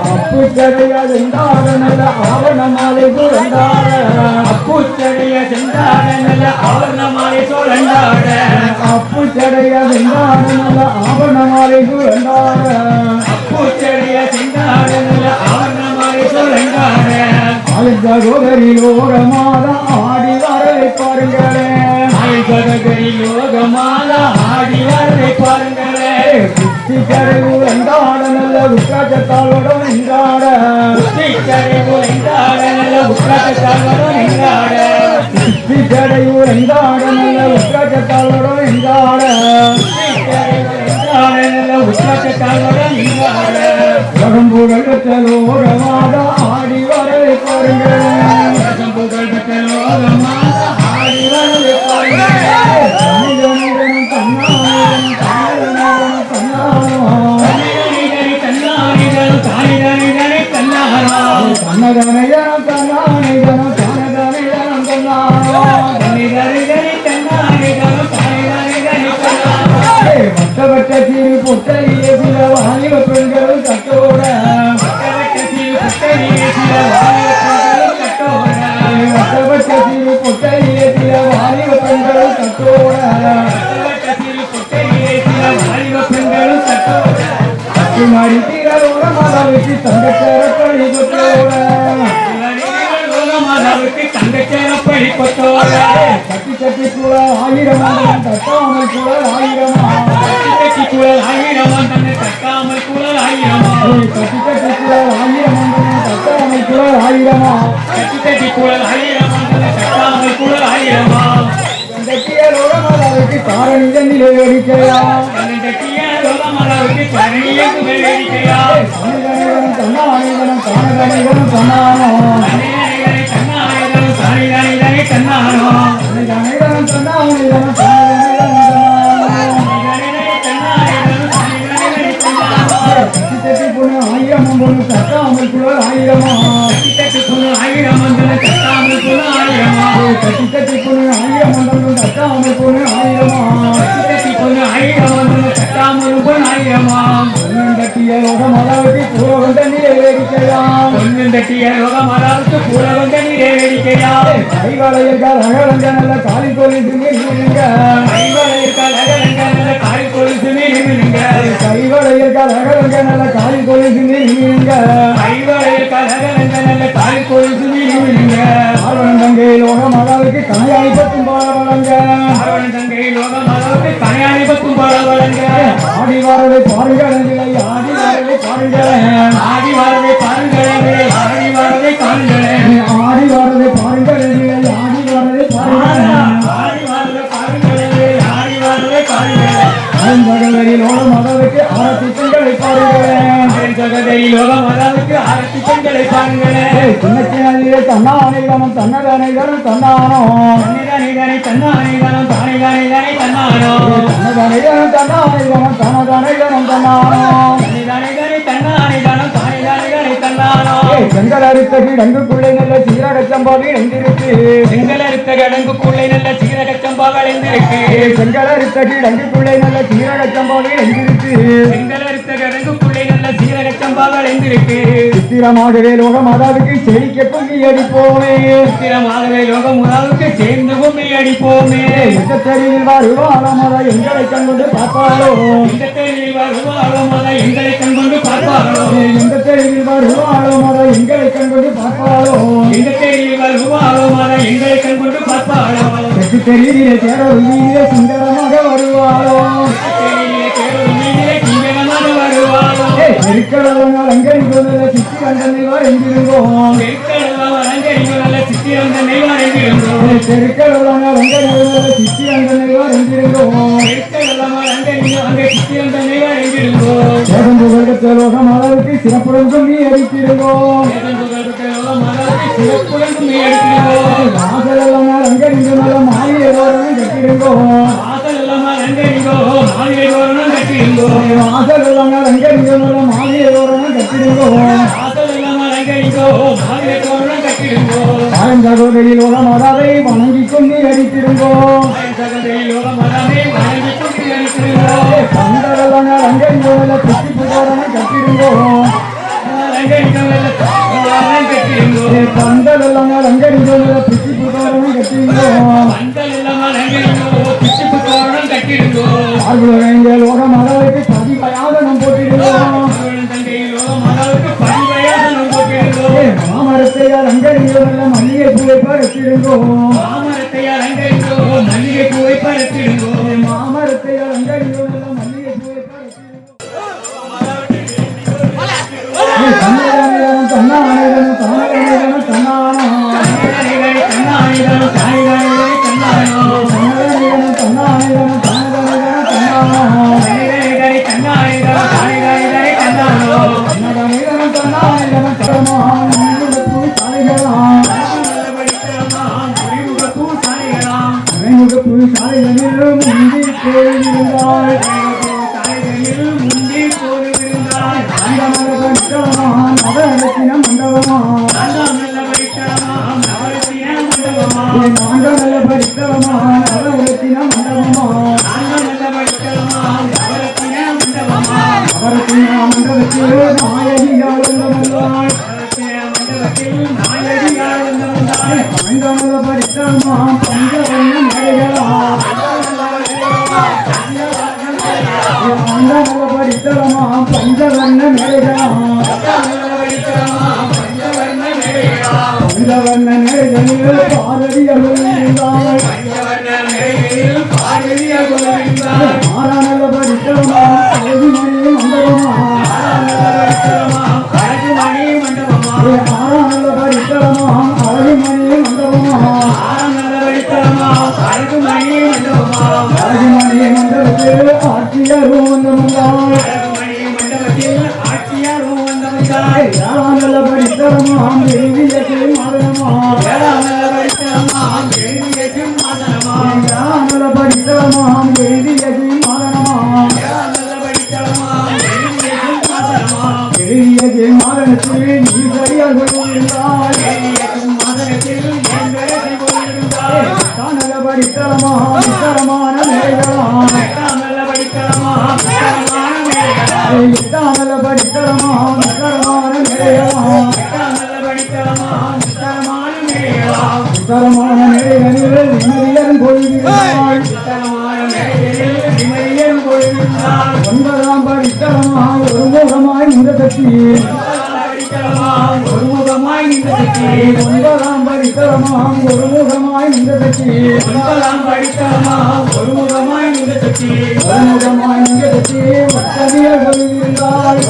அப்புச்சடைய சென்றாட நல்ல ஆவணமாலை சோழண்டாட அப்புச்சடைய சென்றாட நல்ல ஆவணமாலை சோழண்டாட அப்புச்சடைய சென்றாட நல்ல ஆவணமாலை சோழண்டாட அப்புச்சடைய சென்றாட நல்ல ஆவணமாலை சோழண்டாட ஆயுதகோகரி யோகமாத ஆடி வரலை பாருங்களே ஆயுதகரி யோகமாத ஆடி வரலை பாருங்களே உண்டாட நல்ல உற்றாச்சத்தாளோட நின்றாட உண்டாட நல்ல உற்றாச்சத்தாளோட நின்றாட உண்டாட நல்ல உற்றாச்சத்தாளோட நின்றாட நல்ல உற்றாச்சத்தாளோட நின்றாட உடம்புகள் பெற்றலோகமாக ஆடி வரலை பாருங்கள் உடம்புகள் பெற்றலோகமாக ஆடி வரலை பாருங்கள் வட்டவட்ட சீரு பொட்டையிலே சில வாலிப பெண்கள் கட்டோட வட்டவட்ட சீரு பொட்டையிலே சில வாலிப பெண்கள் கட்டோட மாறி தீரோட மாதாவுக்கு தங்கச்சேரப்படி கொத்தோட மாதாவுக்கு தங்கச்சேரப்படி கொத்தோட கட்டி கட்டி கூட 1000 தட்டாமல் கூட 1000 கட்டி கூட 1000 தன்னை தட்டாமல் கூட 1000 கட்டி கட்டி கூட 1000 தட்டாமல் கூட 1000 கட்டி கட்டி கூட 1000 தன்னை தட்டாமல் கூட 1000 கட்டியரோட மாதாவுக்கு காரணிதனிலே வேடிக்கையா கட்டியரோட மாதாவுக்கு காரணியக்கு வேடிக்கையா கண்ணாயிரம் கண்ணாயிரம் காணகணிகளும் கண்ணானோ கண்ணாயிரம் கண்ணாயிரம் காணிகணிகளை கண்ணானோ கண்ணாயிரம் கண்ணாயிரம் கட்டி பொண்ணு 1000 பொண்ணு தட்டாமல் கூட 1000 கட்டி பொண்ணு 1000 தட்டாமல் கூட 1000 கட்டி பொண்ணு 1000 தட்டாமல் கூட 1000 கட்டி பொண்ணு 1000 தட்டாமல் கூட 1000 கட்டிய ரோக மாதாவுக்கு கூட வந்த நீரை வேடிக்கையா பொண்ணு கட்டிய ரோக மாதாவுக்கு கூட வந்த நீரை வேடிக்கையா கைவாளையர்கள் அகலங்க நல்ல காலி கொலிசு நீருங்க கைவாளையர்கள் அகலங்க நல்ல காலி கொலிசு நீருங்க கைவாளையர்கள் அகலங்க நல்ல காலி கொலிசு நீருங்க கைவாளையர்கள் அகலங்க நல்ல காலி கொலிசு நீருங்க ஆர்வன் தங்கை லோக மாதாவுக்கு கனையாளி பத்தும் பாட வழங்க ஆர்வன் தங்கை லோக மாதாவுக்கு கனையாளி பத்தும் பாட வழங்க ஆடி வரவை பாருங்கள் ஆடி வரவை பாருங்கள் ஆடி வரவை பாருங்கள் ஆடி வரவை காண்கிறேன் எங்களை பாருங்களே சின்னத்திலே தன்னானை கணம் தன்னதானை கணம் தன்னானோ தன்னிதானே தன்னானே கணம் தானே தானே தானே தன்னானோ தன்னதானை கணம் தன்னானை கணம் தன்னதானை கணம் தன்னானோ தன்னிதானே தன்னானே கணம் தானே தானே தானே தன்னானோ செங்கல் அறுத்த கிடங்குக்குள்ளே நல்ல சீரகச்சம்பா விளைந்திருக்கு செங்கல் அறுத்த கிடங்குக்குள்ளே நல்ல சீரகச்சம்பா விளைந்திருக்கு செங்கல் அறுத்த கிடங்குக்குள்ளே நல்ல சீரகச்சம்பா விளைந்திருக்கு செங்கல் அறுத்த கிடங்குக்குள்ளே நல்ல சீரகச்சம்பா விளைந்திருக்கு சித்திரமாகவே லோக மாதாவுக்கு செழிக்க பொங்கி அடிப்போமே சித்திரமாகவே லோக மாதாவுக்கு சேர்ந்து பொங்கி அடிப்போமே இந்த தெருவில் வருவாளோ மத எங்களை கண்கொண்டு பார்ப்பாளோ இந்த தெருவில் வருவாளோ மத எங்களை கண்கொண்டு பார்ப்பாளோ இந்த தெருவில் வருவாளோ மத எங்களை கண்கொண்டு பார்ப்பாளோ இந்த தெருவில் வருவாளோ மத எங்களை கண்கொண்டு பார்ப்பாளோ தெற்கு தெருவிலே தேரொரு வீதியிலே சுந்தரமாக வருவாளோ தெருவிலே தேரொரு வீதியிலே சுந்தரமாக வருவாளோ நெருக்கடலாம் அங்கடிக்கொள்ள சித்திரந்தனை வரைந்திருந்தோம் நெருக்கடலாம் அலங்கரிக்கொள்ள சித்திரந்தனை வரைந்திருந்தோம் தெருக்கடலாம் அங்கடிக்கொள்ள சித்திரந்தனை வரைந்திருந்தோம் நெருக்கடலாம் அலங்கரிக்க சித்திரந்தனை வரைந்திருந்தோம் சேதம்புகழ்த்த லோகம் அளவுக்கு சிறப்புடன் சொல்லி அடித்திருந்தோம் சிறப்புடன் சொல்லி அடித்திருந்தோம் வாசலெல்லாம் அங்கடிந்து நல்ல மாளிகை தோரணம் கட்டியிருந்தோம் வாசலெல்லாம் அலங்கரிக்கோ மாளிகை தோரணம் கட்டியிருந்தோம் வாசலெல்லாம் அங்கடிந்து நல்ல மாளிகை தோரணம் கட்டியிருந்தோம் வாசலெல்லாம் அலங்கரிக்கோ மாளிகை தோரணம் கட்டியிருந்தோம் தாயின் சகோதரி லோகம் அதாவை வணங்கி கொண்டு அடித்திருந்தோம் சகோதரி லோகம் அதாவை வணங்கி கொண்டு அடித்திருந்தோம் பந்தரெல்லாம் அங்கடிந்து நல்ல புத்திப்பு தோரணம் கட்டியிருந்தோம் பந்தரெல்லாம் அங்கடிந்து நல்ல புத்திப்பு தோரணம் கட்டியிருந்தோம் பார்வைய லோகம் அதாவுக்கு பதிவயாதனம் போட்டிருந்தோம் மாமரத்தையால் அங்கடிந்து நல்ல மல்லிகை பூவை பறித்திருந்தோம் மாமரத்தையால் அங்கடிந்து மல்லிகை பூவை பறித்திருந்தோம் மாமரத்தையால் அங்கடிந்து நல்ல மல்லிகை பூவை பறித்திருந்தோம் தன்னானேதனும் தானேதனும் தன்னானோ தன்னானேதனும் தானேதனும் தன்னானோ பஞ்சவர்ண நேர்களில் பாரதி அருள்ந்தாள் ஆறானல படித்தவமா அழகுமணி மண்டபமா ஆறானல படித்தவமா அழகுமணி மண்டபமா அழகுமணி மண்டபத்தில் ஆட்சியரும் வந்தாள் ஏழானல படித்தவமாம் தேவியத்தை மாதனமாம் ஏழானல படித்தவமாம் தேவியத்தை மாதனத்தில் நீ சரியாக இருந்தாய் தானல படித்தவமாம் விசாரமான நிலைகளாம் தானல படித்தவமாம் தரமான நிலைகளில் நிம்மதியன் கொள்கிறாள் ஒன்பதாம் படித்தரமாய் ஒருமுகமாய் இந்த சக்தி ஒன்பதாம் படித்தரமாம் ஒருமுகமாய் இந்த சக்தி ஒருமுகமாய் இந்த சக்தி உத்தமியல் கொள்கிறாள்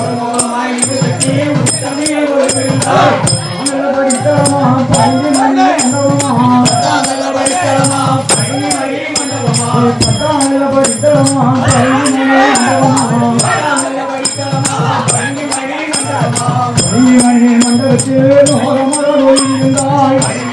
படித்தரமாம் பள்ளி மணி மண்டபமாம் படித்தரமாம் பள்ளி மணி மண்டபமாம் நீ மணி மண்டபத்தில் மோகமர இருந்தாய்